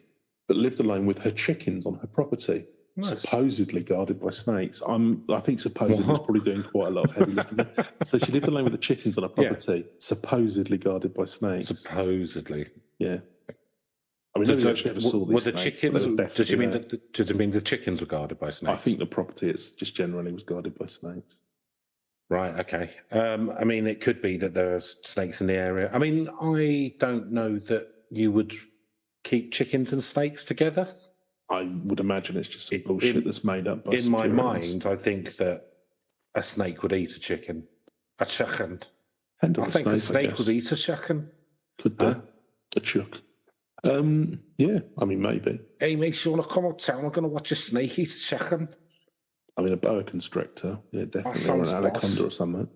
but lived alone with her chickens on her property, supposedly guarded by snakes. I think supposedly is probably doing quite a lot of heavy lifting. So she lived alone with the chickens on her property, supposedly guarded by snakes. Supposedly, yeah. I mean, nobody actually ever saw these snakes. Does it mean the chickens were guarded by snakes? I think the property just generally was guarded by snakes. Right. Okay. I mean, it could be that there are snakes in the area. I mean, I don't know that you would keep chickens and snakes together. I would imagine it's just some bullshit that's made up by in my mind, I think that a snake would eat a chicken. A chicken. I think a snake would eat a chicken. Could do. A chuck. Yeah, I mean, maybe. Hey, mate, you want to come uptown? We're going to watch a snake eat a chicken. I mean, a boa constrictor. Yeah, definitely. Or an anaconda or something.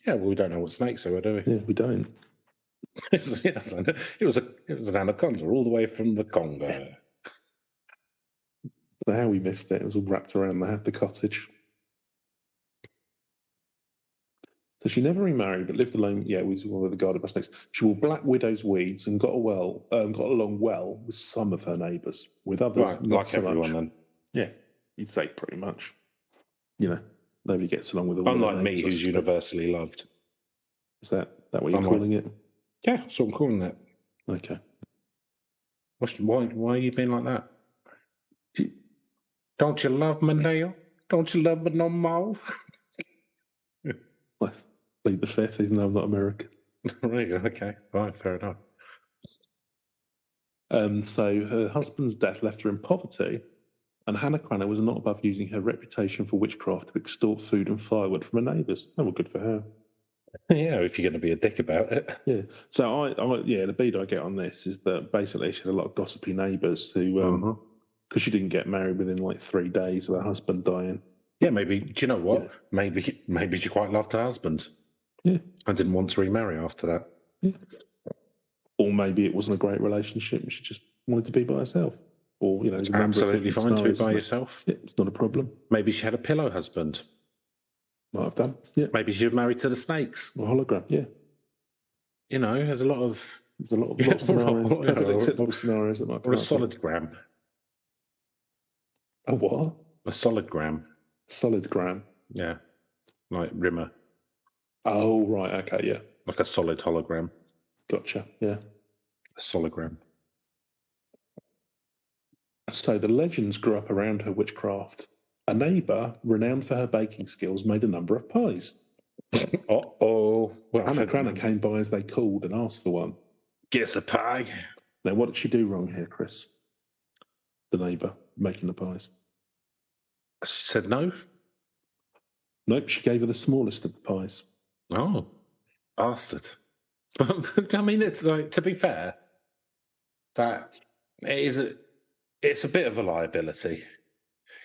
Yeah, well, we don't know what snakes are, do we? Yeah, we don't. It was an anaconda all the way from the Congo. So how we missed it? It was all wrapped around the cottage. So she never remarried, but lived alone. Yeah, with the guarded by snakes. She wore black widow's weeds and got along well with some of her neighbours. With others, right, not like so everyone. much. Then, yeah, you'd say pretty much. You know, nobody gets along with all. Unlike me, who's universally loved. Is that what you're calling it? Yeah, that's what I'm calling it. Okay. Why are you being like that? Don't you love me, Neil? Don't you love me no more? I plead the fifth, even though I'm not American. Right, okay, fine, fair enough. So her husband's death left her in poverty, and Hannah Cranna was not above using her reputation for witchcraft to extort food and firewood from her neighbours. Oh, well, good for her. Yeah, if you're going to be a dick about it. Yeah. So the bead I get on this is that basically she had a lot of gossipy neighbours who, because she didn't get married within like 3 days of her husband dying. Yeah, maybe. Do you know what? Yeah. Maybe she quite loved her husband. Yeah. And didn't want to remarry after that. Yeah. Or maybe it wasn't a great relationship and she just wanted to be by herself. Or, it's absolutely fine to be by yourself. Yeah, it's not a problem. Maybe she had a pillow husband. Might have done. Yeah. Maybe she was married to the snakes. A hologram. Yeah. You know, there's a lot of scenarios. Perfectly acceptable scenarios that might come or a solid gram. A what? A solid gram. Solid gram. Yeah. Like Rimmer. Oh, right. Okay, yeah. Like a solid hologram. Gotcha. Yeah. A soligram. So the legends grew up around her witchcraft. A neighbour, renowned for her baking skills, made a number of pies. Uh-oh. Well, Hannah Cranna came by as they called and asked for one. Get us a pie. Now, what did she do wrong here, Chris? The neighbour making the pies. She said no? Nope, she gave her the smallest of the pies. Oh. Bastard. But I mean, it's like, to be fair, that it's a bit of a liability.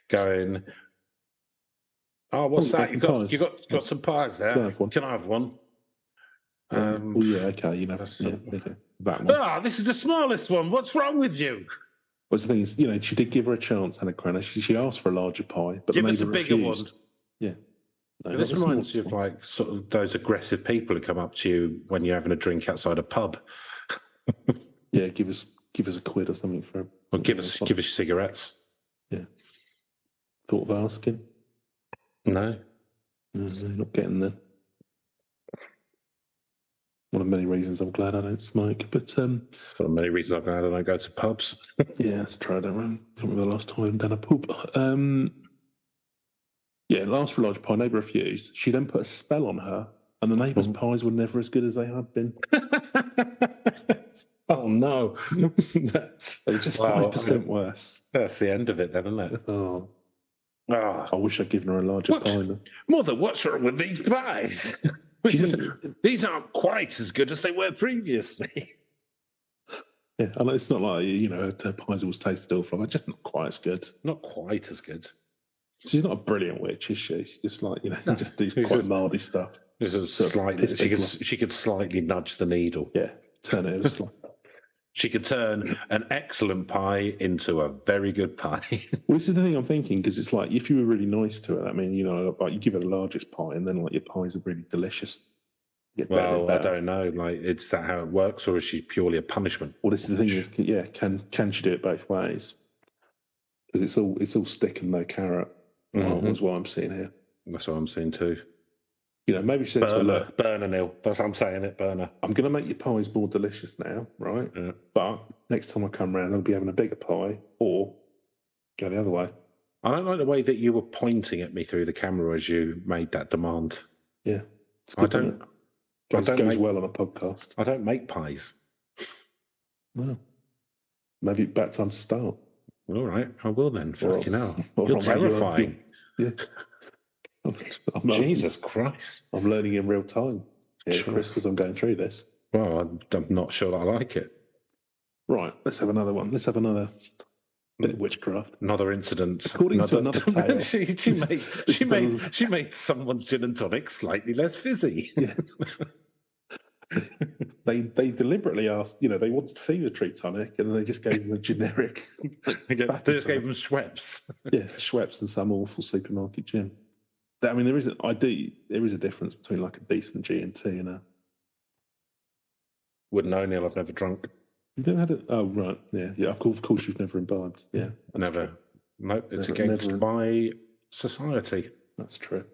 Going, oh, what's that? You got some pies there? Can I have one? Okay, you know, that one. This is the smallest one. What's wrong with you? What's the thing is, you know, she did give her a chance, Hannah Cranna. She asked for a larger pie, but give the us a neighbour bigger refused. one. Yeah. No, This reminds you of like sort of those aggressive people who come up to you when you're having a drink outside a pub. Yeah, give us a quid or something for. Or give us cigarettes. Yeah. Thought of asking? No. No, not getting there. One of many reasons I'm glad I don't smoke, but one of many reasons I'm glad I don't go to pubs. Yeah, that's true. I don't remember the last time I've done a pub. Yeah, asked for a large pie. Neighbour refused. She then put a spell on her, and the neighbour's pies were never as good as they had been. Oh no, they were just 5% worse. That's the end of it, then, isn't it? Oh. I wish I'd given her a larger pie. Mother, what's wrong with these pies? These aren't quite as good as they were previously. Yeah, and it's not like, you know, her pies always tasted awful. Like, just not quite as good. Not quite as good. She's not a brilliant witch, is she? She's just like, you know, just do quite mardy stuff. She could slightly nudge the needle. Yeah, turn it over slightly. She could turn an excellent pie into a very good pie. Well, this is the thing I'm thinking, because it's like, if you were really nice to her, I mean, you know, like you give her the largest pie, and then like your pies are really delicious. Well, I don't know. Like, is that how it works, or is she purely a punishment? Well, this is the thing is, yeah, can she do it both ways? Because it's all stick and no carrot. Is what I'm seeing here. That's what I'm seeing too. You know, maybe she said to her, look, burner nil. That's what I'm saying. It burner. I'm going to make your pies more delicious now, right? Yeah. But next time I come round, I'll be having a bigger pie, or go the other way. I don't like the way that you were pointing at me through the camera as you made that demand. Yeah, it's good, goes well on a podcast. I don't make pies. Well, maybe about time to start. All right, I will then. Fucking hell. You're terrifying. Yeah. Jesus Christ. I'm learning in real time. Yeah, Chris, as I'm going through this. Well, I'm not sure that I like it. Right, let's have another one. Let's have another bit of witchcraft. Another incident. According to another tale. she made someone's gin and tonic slightly less fizzy. Yeah. They deliberately asked, you know, they wanted fever tree tonic, and then they just gave them a generic. They just gave them Schweppes. Yeah, Schweppes and some awful supermarket gin. I mean, there is a difference between like a decent G&T and a. Wouldn't know, Neil. I've never drunk. You've never had it? Oh, right. Yeah. Of course, you've never imbibed. Yeah, never. True. Nope. It's against my society. That's true.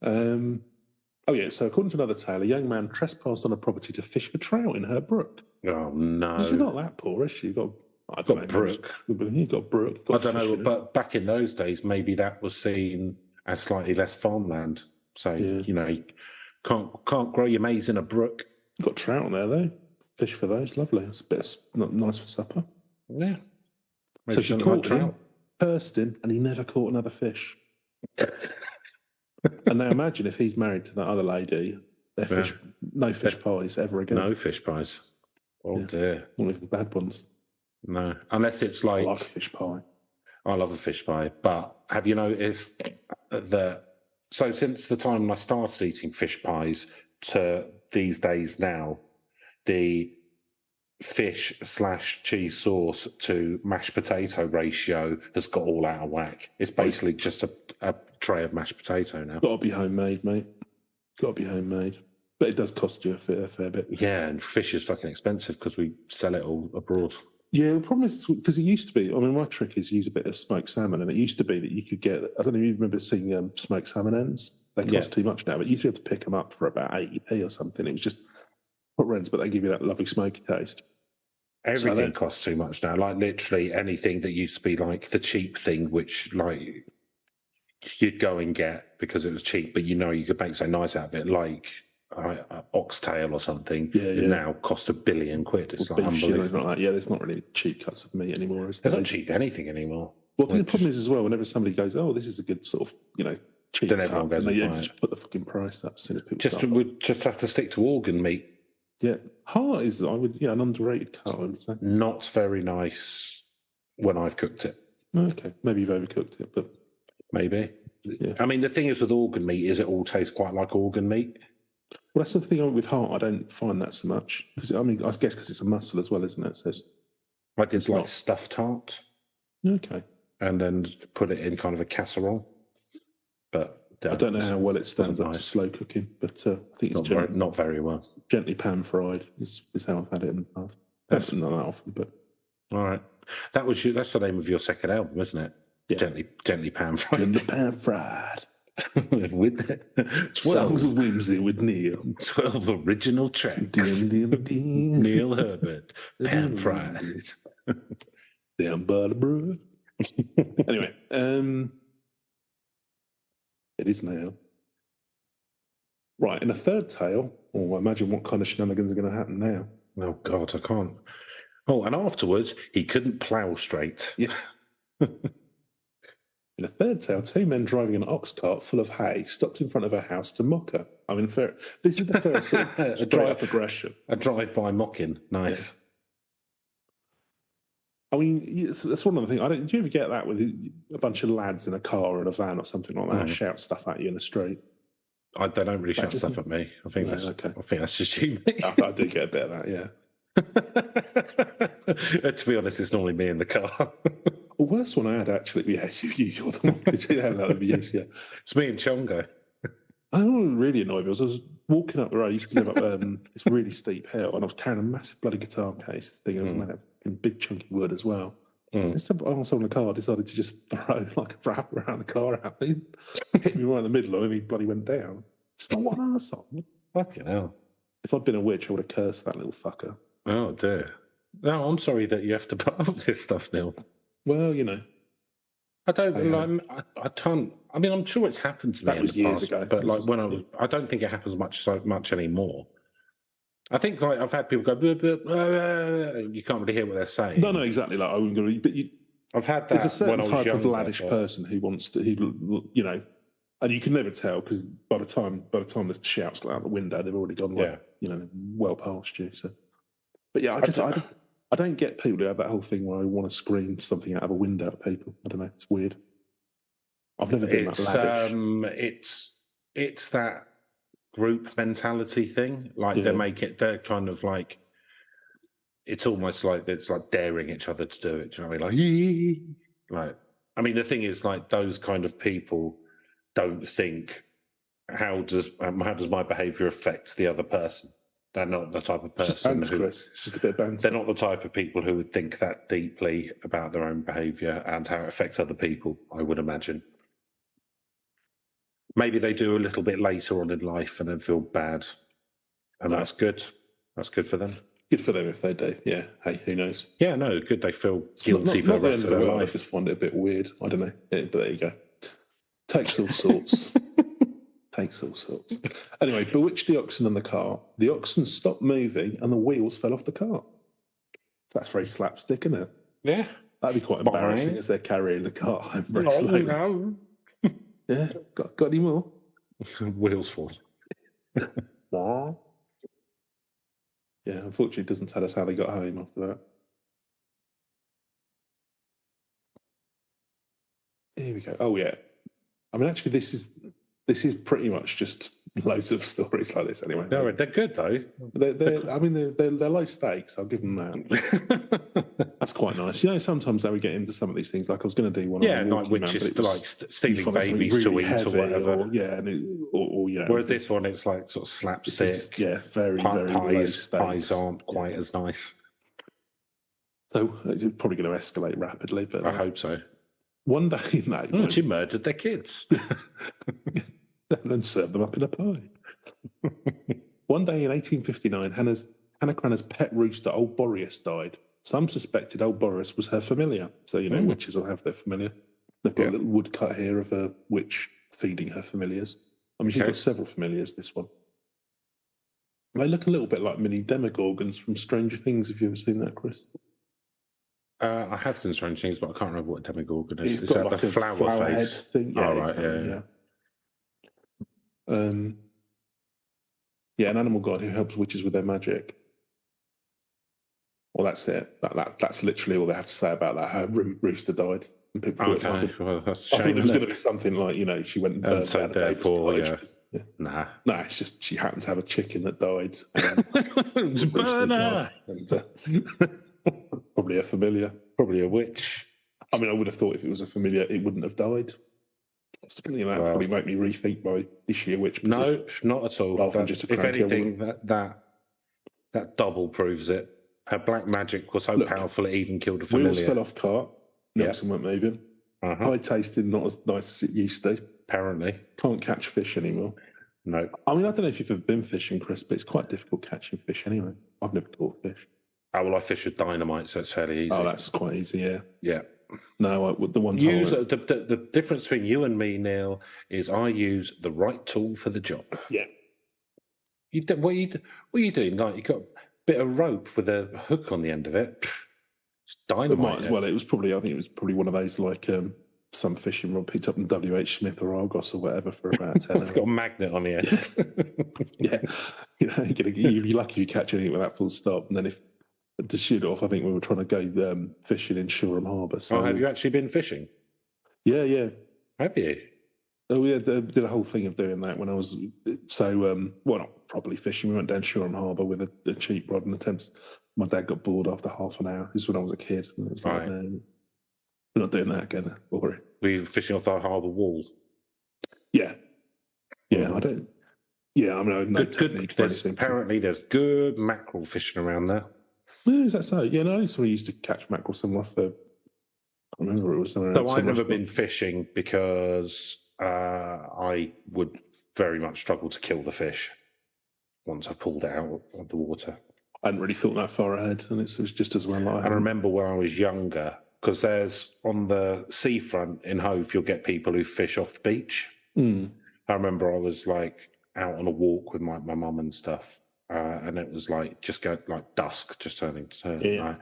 Oh, yeah. So, according to another tale, a young man trespassed on a property to fish for trout in her brook. Oh, no. She's not that poor, is she? I don't know. Brook. You've got brook. I don't know, but back in those days, maybe that was seen as slightly less farmland. So, you know, you can't grow your maize in a brook. You've got trout on there, though. Fish for those. Lovely. It's a bit nice for supper. Yeah. Maybe so she caught him, cursed him, and he never caught another fish. And now imagine if he's married to that other lady, no fish pies ever again. No fish pies. Oh, dear. Not even bad ones. No. Unless it's like... I like a fish pie. I love a fish pie. But have you noticed that... So since the time when I started eating fish pies to these days now, the fish/cheese sauce to mashed potato ratio has got all out of whack. It's basically just a tray of mashed potato now. Got to be homemade, mate. Got to be homemade. But it does cost you a fair bit. Yeah, and fish is fucking expensive because we sell it all abroad. Yeah, the problem is because it used to be, I mean, my trick is use a bit of smoked salmon, and it used to be that you could get, I don't know if you remember seeing smoked salmon ends. They cost too much now, but you used to be able to pick them up for about 80p or something. It was just hot rents, but they give you that lovely smoky taste. Everything costs too much now. Like literally anything that used to be like the cheap thing, which like you'd go and get because it was cheap, but you know you could make something nice out of it, like oxtail or something. It now costs £1 billion. It's like unbelievable. Like yeah, there's not really cheap cuts of meat anymore. There's not cheap anything anymore. Well, I think the problem is as well, whenever somebody goes, oh, this is a good sort of, you know, cheap Then everyone cut, goes and they and buy just put the fucking price up as soon as people Just start. we just have to stick to organ meat. Yeah, heart is an underrated cut. I would say. Not very nice when I've cooked it. Okay, maybe you've overcooked it, but Maybe. yeah. I mean, the thing is with organ meat is it all tastes quite like organ meat. Well, that's the thing with heart. I don't find that so much because I guess because it's a muscle as well, isn't it? So I did It's like not. stuffed tart okay. and then put it in kind of a casserole. But I don't know how well it stands up to nice. slow cooking, but I think it's not very well. gently pan fried is how I've had it in the past. That's not that often, but all right. That's the name of your second album, isn't it? Yeah. Gently pan fried. gently pan fried. With 'Songs 12, of whimsy with Neil. 12 original tracks. Dim, dim, dim. Neil Herbert, pan fried. Damn butter brew. Anyway, it is now. Right, in a third tale, imagine what kind of shenanigans are going to happen now. Oh, God, I can't. Oh, and afterwards, he couldn't plough straight. Yeah. In a third tale, two men driving an ox cart full of hay stopped in front of a house to mock her. I mean, this is the first sort of straight-up aggression. A drive-by mocking. Nice. Yeah. I mean, that's one of the things. Do you ever get that with a bunch of lads in a car or in a van or something like that, shout stuff at you in the street? They don't really shout stuff at me. I think that's just you, mate. I do get a bit of that, yeah. To be honest, it's normally me in the car. The worst one I had actually, yes, you're the one. Did you have that? Yes, yeah. It's me and Chongo. I don't know what really annoyed me. I was walking up the road. I used to live up this really steep hill, and I was carrying a massive bloody guitar case thing. I was made in big chunky wood as well. Instead of someone in the car, decided to just throw like a wrap around the car at me, hit me right in the middle, and he bloody went down. It's not what an arsehole. Fucking hell. If I'd been a witch, I would have cursed that little fucker. Oh dear. No, I'm sorry that you have to put up with this stuff, Neil. Well, you know. I don't. I can't. I mean, I'm sure it's happened to me. That was years ago. But like when I don't think it happens so much anymore. I think like I've had people go, you can't really hear what they're saying. No, exactly. Like I wouldn't go. But I've had that. There's a certain when I was type younger, of laddish person who wants to, you know, and you can never tell because by the time the shouts go out the window, they've already gone well past you. So, but yeah, I don't get people who have that whole thing where I want to scream something out of a window at people. I don't know. It's weird. I've never been that laddish. It's that group mentality thing. Like they're kind of like, it's almost like it's like daring each other to do it. Do you know what I mean? Like, I mean, the thing is, like, those kind of people don't think, how does my behaviour affect the other person? They're not the type of person It's just a bit of banter. They're not the type of people who would think that deeply about their own behaviour and how it affects other people, I would imagine. Maybe they do a little bit later on in life and then feel bad. And that's good. That's good for them. Good for them if they do. Yeah. Hey, who knows? Yeah, no, good. They feel guilty for the rest of their life. I just find it a bit weird. I don't know. But there you go. Takes all sorts. Takes all sorts. Anyway, bewitched the oxen and the cart. The oxen stopped moving and the wheels fell off the cart. That's very slapstick, isn't it? Yeah. That'd be quite embarrassing as they're carrying the cart home very slowly. No. Yeah. Got any more? Wheels fall. Yeah, unfortunately, it doesn't tell us how they got home after that. Here we go. Oh, yeah. I mean, actually, this is pretty much just loads of stories like this anyway. No, they're good, though. They're low stakes. I'll give them that. That's quite nice. You know, sometimes how we get into some of these things, like I was going to do one. Yeah, like which is like stealing babies really to eat or whatever. Or you know. Whereas this one, it's like sort of slapstick. Just, very low stakes. Pies aren't quite as nice. So it's probably going to escalate rapidly, but I hope so. One day, no, she murdered their kids. And then served them up in a pie. One day in 1859, Hannah Cranna's pet rooster, Old Boreas, died. Some suspected Old Boreas was her familiar. So, you know, witches will have their familiar. They've got a little woodcut here of a witch feeding her familiars. I mean, she's got several familiars, this one. They look a little bit like mini demogorgons from Stranger Things. Have you ever seen that, Chris? I have seen Stranger Things, but I can't remember what a demogorgon is. It's Is got that like the a flower head face thing? Yeah, right, exactly, yeah. Yeah, an animal guide who helps witches with their magic. Well, that's it. That's literally all they have to say about that. Her rooster died. And people thought it might be- well, that's I a thought shame, there was isn't going it? to be something like, she went and And burned so down a neighbour's therefore, cottage. yeah. Nah. No, it's just she happened to have a chicken that died. It's a The rooster burner. died, and, probably a familiar. Probably a witch. I mean, I would have thought if it was a familiar, it wouldn't have died. Possibly that Well, probably make me rethink my issue which No, position. not at all. Rather than just a If cranky old anything, that double proves it. Her black magic was so Look, powerful it even killed a Wheels familiar. fell off cart. Nelson weren't moving. Uh-huh. Pie tasted not as nice as it used to. Apparently. Can't catch fish anymore. No. I mean, I don't know if you've ever been fishing, Chris, but it's quite difficult catching fish anyway. I've never caught fish. Oh, well, I fish with dynamite, so it's fairly easy. Oh, that's quite easy, yeah. Yeah. No, the one time... The difference between you and me, Neil, is I use the right tool for the job. Yeah. What are you doing? Like, you got a bit of rope with a hook on the end of it. It's dynamite. It might as well. I think it was probably one of those like some fishing rod picked up in W.H. Smith or Argos or whatever for about 10 It's got a magnet on the end. Yeah. You'd be lucky you catch anything with that full stop. And then if to shoot off, I think we were trying to go fishing in Shoreham Harbour. So, have you actually been fishing? Yeah. Have you? Oh, yeah, did a whole thing of doing that when I was... So, well, not properly fishing. We went down Shoreham Harbour with a cheap rod and attempts. My dad got bored after half an hour. This is when I was a kid. And it was like, Right. we're not doing that again. Boring. Were you fishing off the harbour wall? Yeah. Yeah, I don't... Yeah, I mean, no technique or anything. Apparently there's good mackerel fishing around there. Yeah, is that so? Yeah, no, somebody used to catch mackerel somewhere off the... I can't remember, it was somewhere... So I've never been fishing because I would very much struggle to kill the fish once I've pulled it out of the water. I hadn't really thought that far ahead, and it was just as well. And I remember when I was younger, because there's on the seafront in Hove, you'll get people who fish off the beach. Mm. I remember I was like out on a walk with my mum and stuff, and it was like just go like dusk, just turning to night,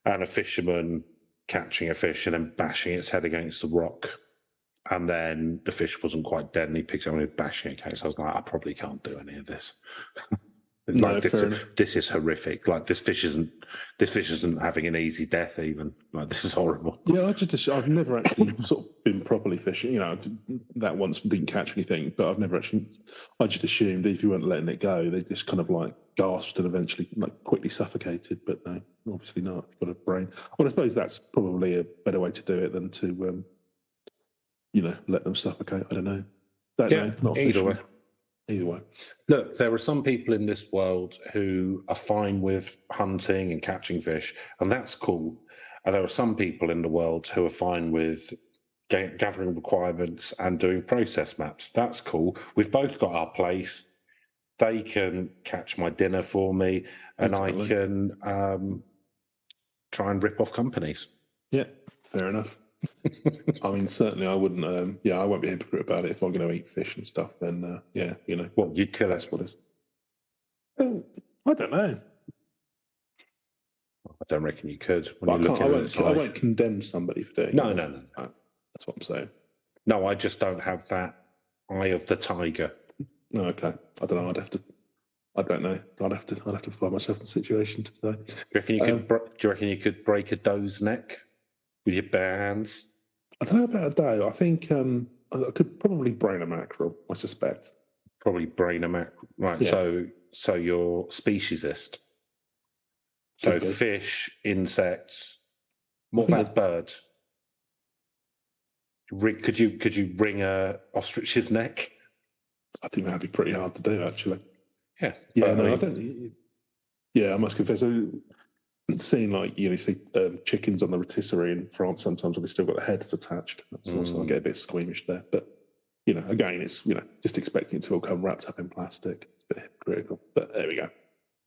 and a fisherman catching a fish and then bashing its head against the rock. And then the fish wasn't quite dead, and he picked it up and he was bashing it against. I was like, I probably can't do any of this. No, this is horrific. Like this fish isn't having an easy death. Even like this is horrible. Yeah, I've never actually sort of been properly fishing. That once didn't catch anything, but I've never actually. I just assumed if you weren't letting it go, they just kind of like gasped and eventually like quickly suffocated. But no, obviously not. You've got a brain. Well, I suppose that's probably a better way to do it than to, let them suffocate. I don't know. Don't know. Not either way. Either way. Look, there are some people in this world who are fine with hunting and catching fish, and that's cool. And there are some people in the world who are fine with gathering requirements and doing process maps. That's cool. We've both got our place. They can catch my dinner for me, and exactly. I can try and rip off companies. Yeah, fair enough. I mean, certainly I wouldn't, I won't be a hypocrite about it. If I'm going to eat fish and stuff, then, Well, you'd kill us. What is? Well, I don't know. I don't reckon you could. I won't condemn somebody for doing it. No. That's what I'm saying. No, I just don't have that eye of the tiger. No, okay. I don't know. I don't know. I'd have to apply myself in the situation to say. Do you reckon you could break a doe's neck with your bare hands? I don't know about a doe. I think I could probably brain a mackerel, I suspect. Probably brain a mackerel. Right, yeah. So you're speciesist. So fish, insects. What about birds? Could you wring a ostrich's neck? I think that'd be pretty hard to do, actually. Yeah. Yeah, I don't... Yeah, I must confess, seeing you see chickens on the rotisserie in France sometimes where they still got the heads attached. That's also I get a bit squeamish there. But again, it's just expecting it to all come wrapped up in plastic. It's a bit hypocritical. But there we go.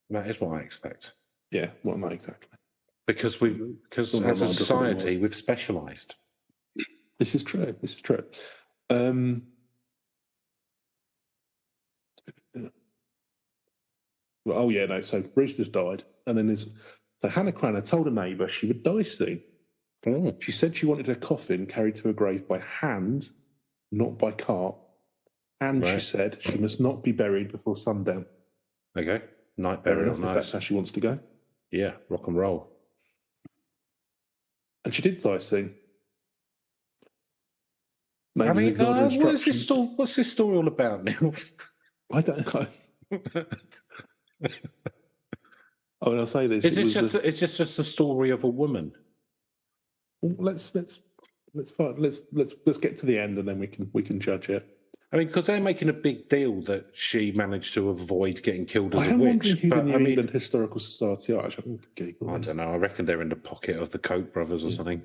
That is what I expect. Yeah, well, not exactly. Because as a society we've specialised. This is true. So Brewster's died, and then so Hannah Cranna told a neighbour she would die soon. She said she wanted her coffin carried to her grave by hand, not by cart, and she Right. said she must not be buried before sundown. Okay. Night Fair burial, enough, if that's nice. how she wants to go. Yeah, rock and roll. And she did die soon. I Neighbours mean, ignored her instructions. what's this story all about now? I don't know. I mean, I'll say this. Is this just a story of a woman? Let's get to the end and then we can judge it. I mean, because they're making a big deal that she managed to avoid getting killed I as a am witch. wondering who the But New I mean, England Historical Society are. Actually, I don't know. I reckon they're in the pocket of the Koch brothers or something.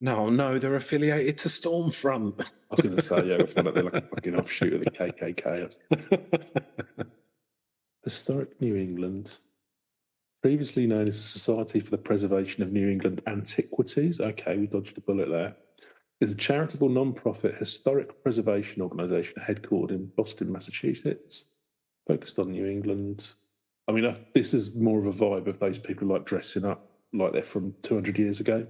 No, they're affiliated to Stormfront. I was going to say, yeah, we found out they're like a fucking offshoot of the KKK. Historic New England, previously known as the Society for the Preservation of New England Antiquities. Okay, we dodged a bullet there. Is a charitable non-profit historic preservation organisation headquartered in Boston, Massachusetts, focused on New England. I mean, this is more of a vibe of those people like dressing up like they're from 200 years ago.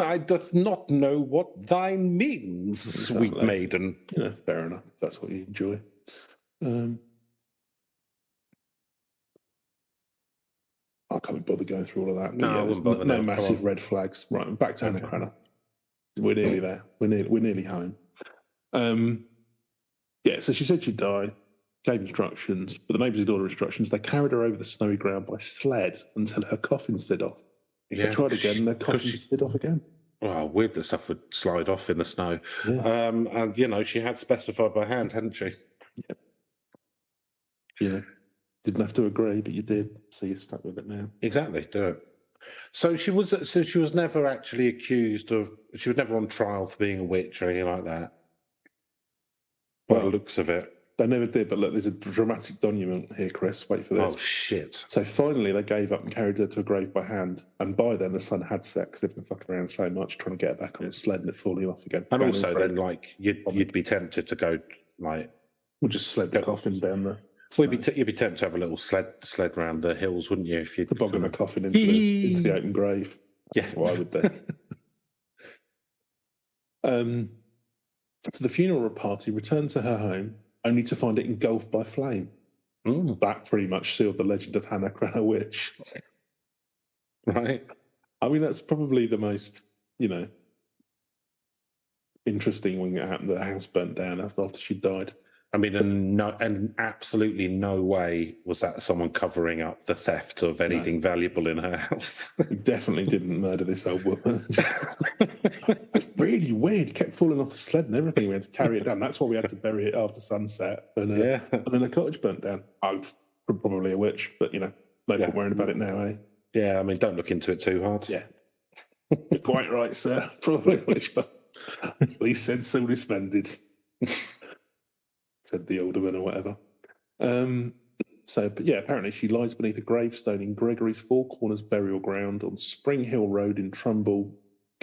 I doth not know what thine means, sweet maiden. You know, fair enough, if that's what you enjoy. I can't bother going through all of that. But No, I wouldn't bother no now. massive red flags. Right, back to Hannah Cranna. We're nearly there. We're nearly home. Yeah, so she said she'd die, gave instructions, but the neighbours ignored her instructions. They carried her over the snowy ground by sled until her coffin slid off. Yeah, They tried again, and her coffin slid off again. Well, weird that stuff would slide off in the snow. Yeah. And, you know, she had specified by hand, hadn't she? Yeah. Yeah. Didn't have to agree, but you did, so you're stuck with it now. Exactly, do it. So she was never actually accused of, she was never on trial for being a witch or anything like that. By the looks of it. They never did, but look, there's a dramatic denouement here, Chris. Wait for this. Oh, shit. So finally they gave up and carried her to a grave by hand. And by then the sun had set because they'd been fucking around so much trying to get her back on the sled and it falling off again. And also then, like, you'd be tempted to go, like... We'll just sled the coffin down there. Well, you'd be tempted to have a little sled around the hills, wouldn't you? If you'd Bogging the coffin into the open grave. That's what I would do. So the funeral party returned to her home only to find it engulfed by flame. That pretty much sealed the legend of Hannah Cranna Witch. Right. I mean, that's probably the most, interesting when it happened that the house burnt down after she died. I mean, and absolutely no way was that someone covering up the theft of anything valuable in her house. He definitely didn't murder this old woman. It's really weird. It kept falling off the sled and everything. We had to carry it down. That's why we had to bury it after sunset. And then the cottage burnt down. I'm probably a witch, but no point worrying about it now, eh? Yeah, I mean, don't look into it too hard. Yeah. You're quite right, sir. Probably a witch, but please send somebody spended. Said the alderman or whatever. But apparently she lies beneath a gravestone in Gregory's Four Corners burial ground on Spring Hill Road in Trumbull,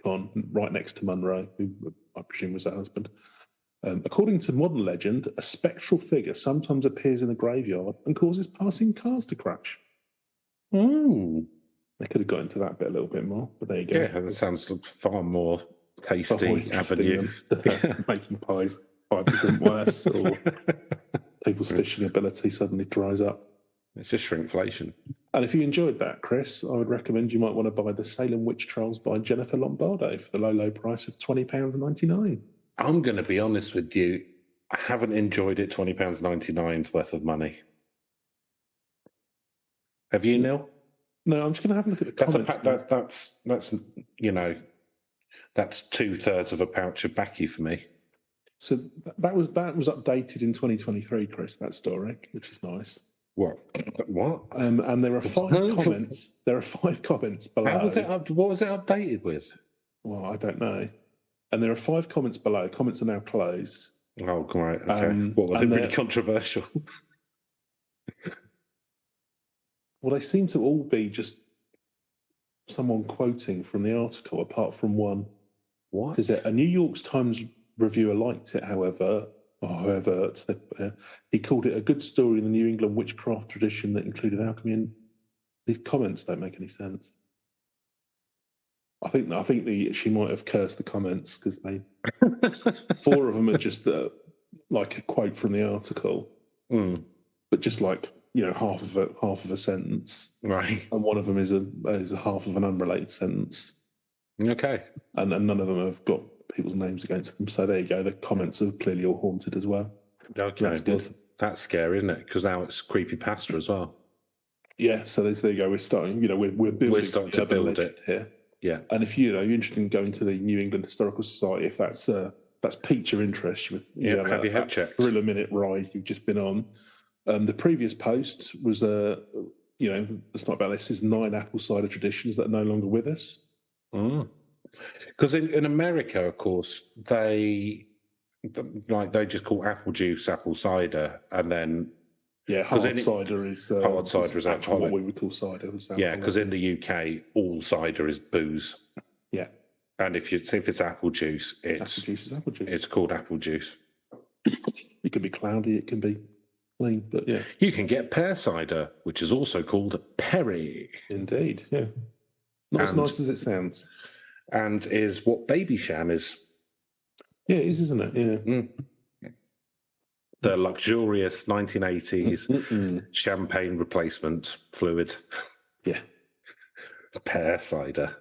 right next to Munro, who I presume was her husband. According to modern legend, a spectral figure sometimes appears in the graveyard and causes passing cars to crash. They could have got into that bit a little bit more, but there you go. Yeah, that sounds far more tasty avenue. Than making pies 5% worse, or people's fishing ability suddenly dries up. It's just shrinkflation. And if you enjoyed that, Chris, I would recommend you might want to buy The Salem Witch Trials by Jennifer Lombardo for the low price of £20.99. I'm going to be honest with you. I haven't enjoyed it £20.99 worth of money. Have you, Neil? No, I'm just going to have a look at the comments. That's 2/3 of a pouch of baccy for me. So that was updated in 2023, Chris, that story, which is nice. What? And there are 5 comments. There are 5 comments below. How was it what was it updated with? Well, I don't know. And there are 5 comments below. Comments are now closed. Oh, great. Okay. What was it really controversial? Well, they seem to all be just someone quoting from the article, apart from one. What? Is it a New York Times reviewer liked it, however, he called it a good story in the New England witchcraft tradition that included alchemy. And these comments don't make any sense. I think she might have cursed the comments because 4 of them are just like a quote from the article, but just like half of a sentence, right? And one of them is a half of an unrelated sentence. Okay, and none of them have got people's names against them. So there you go. The comments are clearly all haunted as well. okay, that's good. That's scary, isn't it? Because now it's creepypasta as well. Yeah. So there you go. We're starting. We're building. We're starting to build it here. Yeah. And if you're interested in going to the New England Historical Society, if that's piqued your interest with have you had checked? Thriller Minute ride you've just been on. The previous post was it's not about this. Is 9 apple cider traditions that are no longer with us. Because in America, of course, they just call apple juice apple cider, and then hard cider is alcoholic. What we would call cider. Yeah, because in the UK, all cider is booze. Yeah, and if it's apple juice, apple juice is apple juice. It's called apple juice. It can be cloudy, it can be clean, but yeah, you can get pear cider, which is also called perry. Indeed, yeah, not as nice as it sounds. And is what Baby Sham is. Yeah, it is, isn't it? Yeah. The luxurious 1980s champagne replacement fluid. Yeah. Pear cider.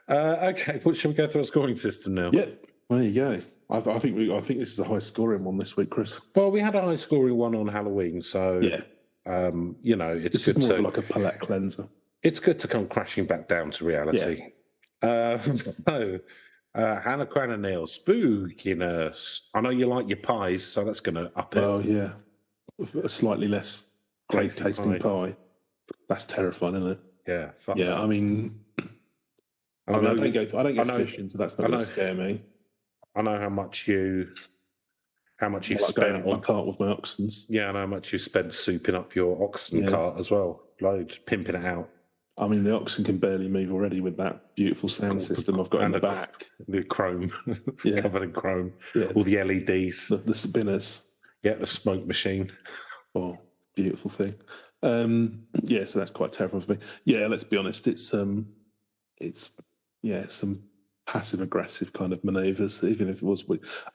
Okay, shall we go through our scoring system now? Yeah, there you go. I think this is a high scoring one this week, Chris. Well, we had a high scoring one on Halloween, so yeah. It's this is more like a palate cleanser. It's good to come crashing back down to reality. Yeah. Hannah Cranna Neil, spookiness. I know you like your pies, so that's going to up it. Oh yeah, a slightly less great tasting pie. That's terrifying, isn't it? Yeah. Yeah, I mean, I don't go fishing, so that's not going to scare me. I know how much you spent on my cart with my oxens. Yeah, I know how much you spent souping up your oxen cart as well. Loads, pimping it out. I mean, the oxen can barely move already with that beautiful sound system I've got in the back. The chrome, covered in chrome. Yeah. All the LEDs. The spinners. Yeah, the smoke machine. Oh, beautiful thing. So that's quite terrifying for me. Yeah, let's be honest. It's some passive aggressive kind of manoeuvres, even if it was.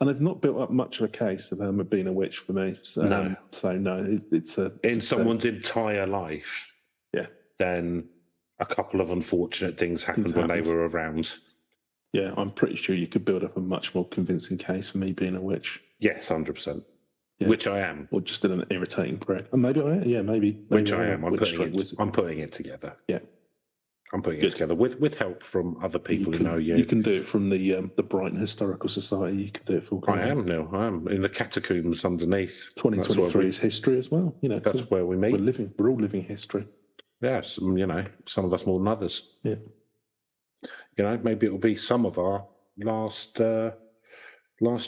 And they've not built up much of a case of it being a witch for me. So no. It's someone's entire life. Yeah. Then a couple of unfortunate things happened when they were around. Yeah, I'm pretty sure you could build up a much more convincing case for me being a witch. Yes, 100%. Yeah. Which I am. Or just an irritating prick. And maybe I am. Yeah, maybe. Which I am. I'm putting it together. Yeah. I'm putting it together with help from other people who know you. You can do it from the Brighton Historical Society. You can do it for. I am, Neil. I am in the catacombs underneath. 2023 is history as well. That's where we meet. We're all living history. Yes, some of us more than others. Yeah. Maybe it will be some of our last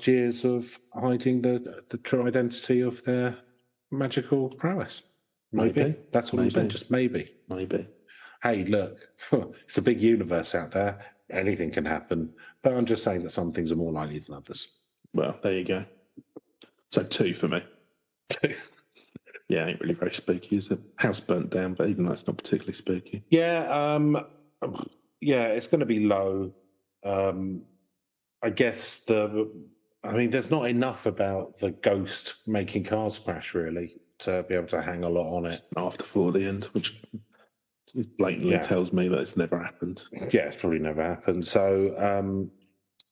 years of hiding the true identity of their magical prowess. Maybe. That's what I'm saying. Just maybe. Maybe. Hey, look, it's a big universe out there. Anything can happen. But I'm just saying that some things are more likely than others. Well, there you go. So 2 for me. 2. Yeah, ain't really very spooky, is it? House burnt down, but even that's not particularly spooky. Yeah, it's going to be low. I guess there's not enough about the ghost making cars crash, really, to be able to hang a lot on it. Afterthought at the end, which blatantly tells me that it's never happened. Yeah, it's probably never happened. So,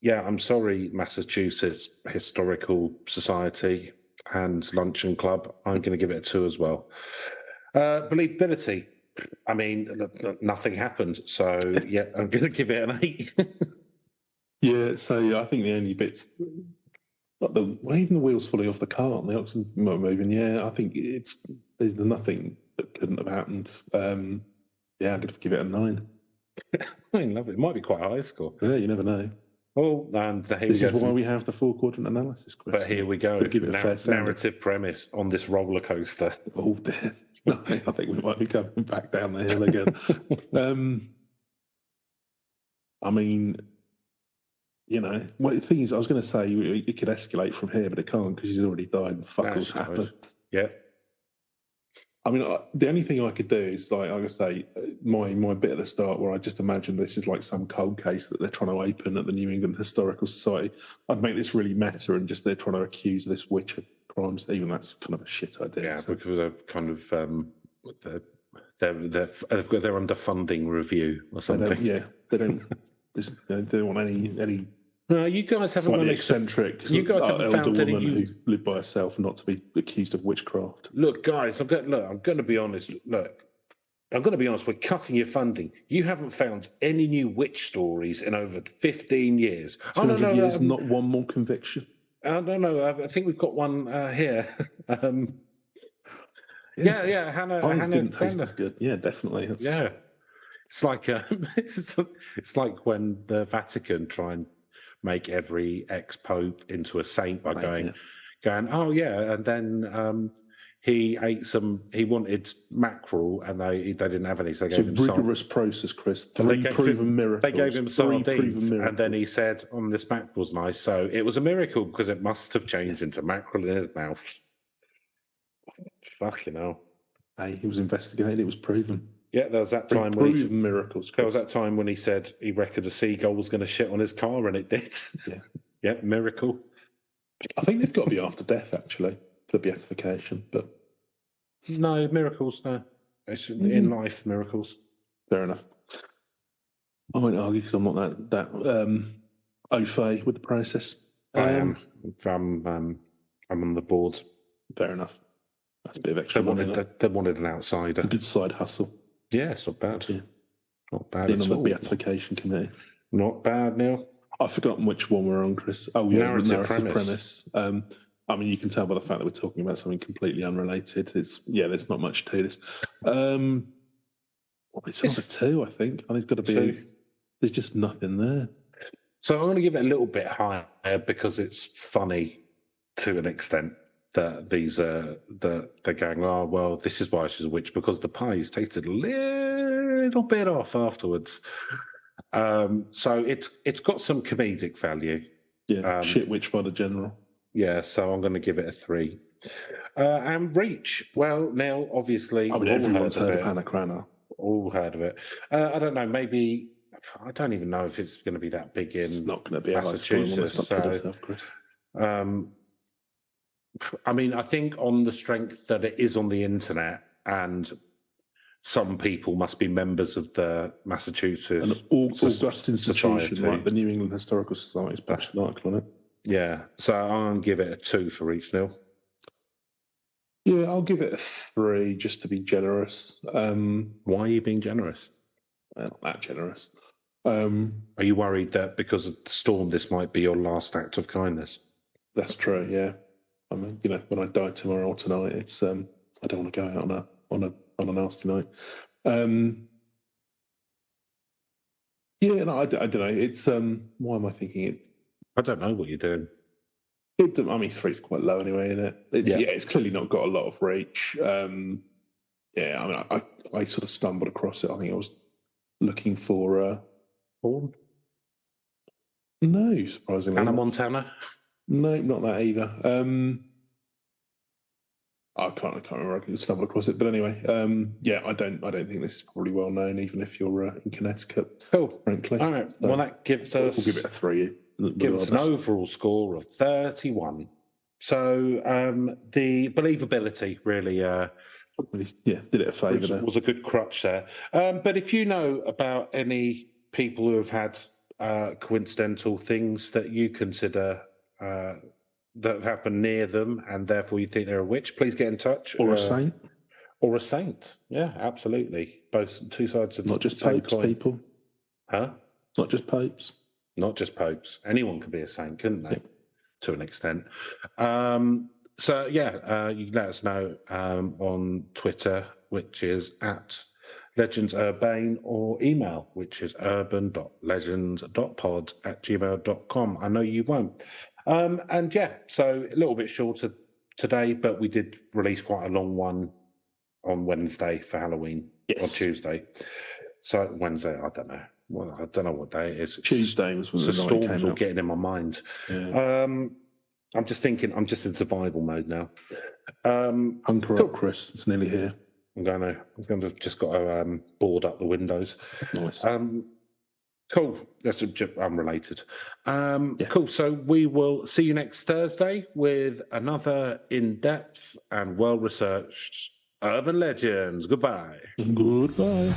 I'm sorry, Massachusetts Historical Society and Luncheon Club. I'm going to give it a 2 as well. Believability. I mean, nothing happened. So, yeah, I'm going to give it an 8. Yeah, so I think the only bits, like even the wheels falling off the cart and the oxen not moving, I think there's nothing that couldn't have happened. I'm going to give it a 9. I love it. It might be quite a high score. Yeah, you never know. Oh, and this is why we have the 4-quadrant analysis, Chris. But here we go. Give it a fair narrative premise on this roller coaster. Oh, dear. No, I think we might be coming back down the hill again. I mean, the thing is, I was going to say it could escalate from here, but it can't because he's already died and fuck all's happened. Yeah. I mean, the only thing I could do is, like I say, my bit at the start where I just imagine this is like some cold case that they're trying to open at the New England Historical Society. I'd make this really meta and just they're trying to accuse this witch of crimes. Even that's kind of a shit idea. Yeah, so. because they're kind of they're under funding review or something. They don't want any. No, you guys haven't Slightly managed eccentric. You guys haven't elder found any. woman who lived by herself not to be accused of witchcraft. Look, guys, I'm going to be honest. Look, I'm going to be honest. We're cutting your funding. You haven't found any new witch stories in over 15 years. 200 years, not one more conviction. I don't know. I think we've got one here. Yeah. Hannah didn't taste as good. Yeah, definitely. Yeah, it's like it's like when the Vatican try and make every ex-pope into a saint by going, oh yeah, and then he wanted mackerel and they didn't have any, so they gave him rigorous process, Chris. Three proven miracles. They gave him sardines, and then he said, this mackerel's nice, so it was a miracle because it must have changed into mackerel in his mouth. Fucking hell. Hey, he was investigated, it was proven. Yeah, there was that time when miracles. There was that time when he said he reckoned a seagull was going to shit on his car, and it did. Yeah, yeah, miracle. I think they've got to be after death actually for beatification, but no miracles. No, it's in life miracles. Fair enough. I won't argue because I'm not that au fait with the process. I am. I'm on the board. Fair enough. That's a bit of extra money. They wanted an outsider. A good side hustle. Yeah, it's not bad. Yeah. Not bad Being at on all. the beatification committee. Not bad, Neil. I've forgotten which one we're on, Chris. Oh, yeah, narrative premise. I mean, you can tell by the fact that we're talking about something completely unrelated. There's not much to this. It's under 2, I think. I think it's got to be. 2. There's just nothing there. So I'm going to give it a little bit higher because it's funny to an extent. That these they're going, oh well, this is why she's a witch, because the pies tasted a little bit off afterwards. So it's got some comedic value. Yeah, shit witch by the general. Yeah, so I'm going to give it a 3. And Reach, well, now obviously, everyone's heard of Hannah Cranna. All heard of it. I don't know. Maybe I don't even know if it's going to be that big in. It's not going to be Massachusetts. Chris. I mean, I think on the strength that it is on the internet and some people must be members of the Massachusetts august institution, like the New England Historical Society's published an article on it. Yeah, so I'm going to give it a 2 for each, Neil. Yeah, I'll give it a 3 just to be generous. Why are you being generous? Not that generous. Are you worried that because of the storm, this might be your last act of kindness? That's true, yeah. I mean, when I die tomorrow or tonight, it's I don't want to go out on a nasty night. I don't know. It's why am I thinking it? I don't know what you're doing. I mean, 3's quite low anyway, isn't it? It's clearly not got a lot of reach. I mean, I sort of stumbled across it. I think I was looking for Porn? No, surprisingly. Hannah Montana? No, not that either. I can't remember. I stumbled across it, but anyway, I don't think this is probably well known, even if you're in Connecticut. Cool, frankly. All right. So well, that gives us. We'll give it a 3. Gives us an overall score of 31. So the believability really, did it a favour. Was a good crutch there. But if you know about any people who have had coincidental things that you consider that have happened near them, and therefore you think they're a witch, please get in touch. Or a saint. Or a saint. Yeah, absolutely. Both two sides of not just the same popes, coin. people. Huh? Not just popes. Not just popes. Anyone could be a saint, couldn't they? Yeah. To an extent. So yeah, you can let us know on Twitter, which is at legendsurbane, or email, which is urban.legends.pod@gmail.com. I know you won't. And yeah, so a little bit shorter today, but we did release quite a long one on Wednesday for Halloween. Yes. Or Tuesday. So Wednesday, I don't know. Well, I don't know what day it is. Tuesday was when the night storms came all out. getting in my mind. Yeah. I'm just thinking, I'm just in survival mode now. Hunker up, Chris. It's nearly here. I'm gonna just got to board up the windows. Nice. Cool. That's unrelated. Cool. So we will see you next Thursday with another in-depth and well-researched Urban Legends. Goodbye. Goodbye.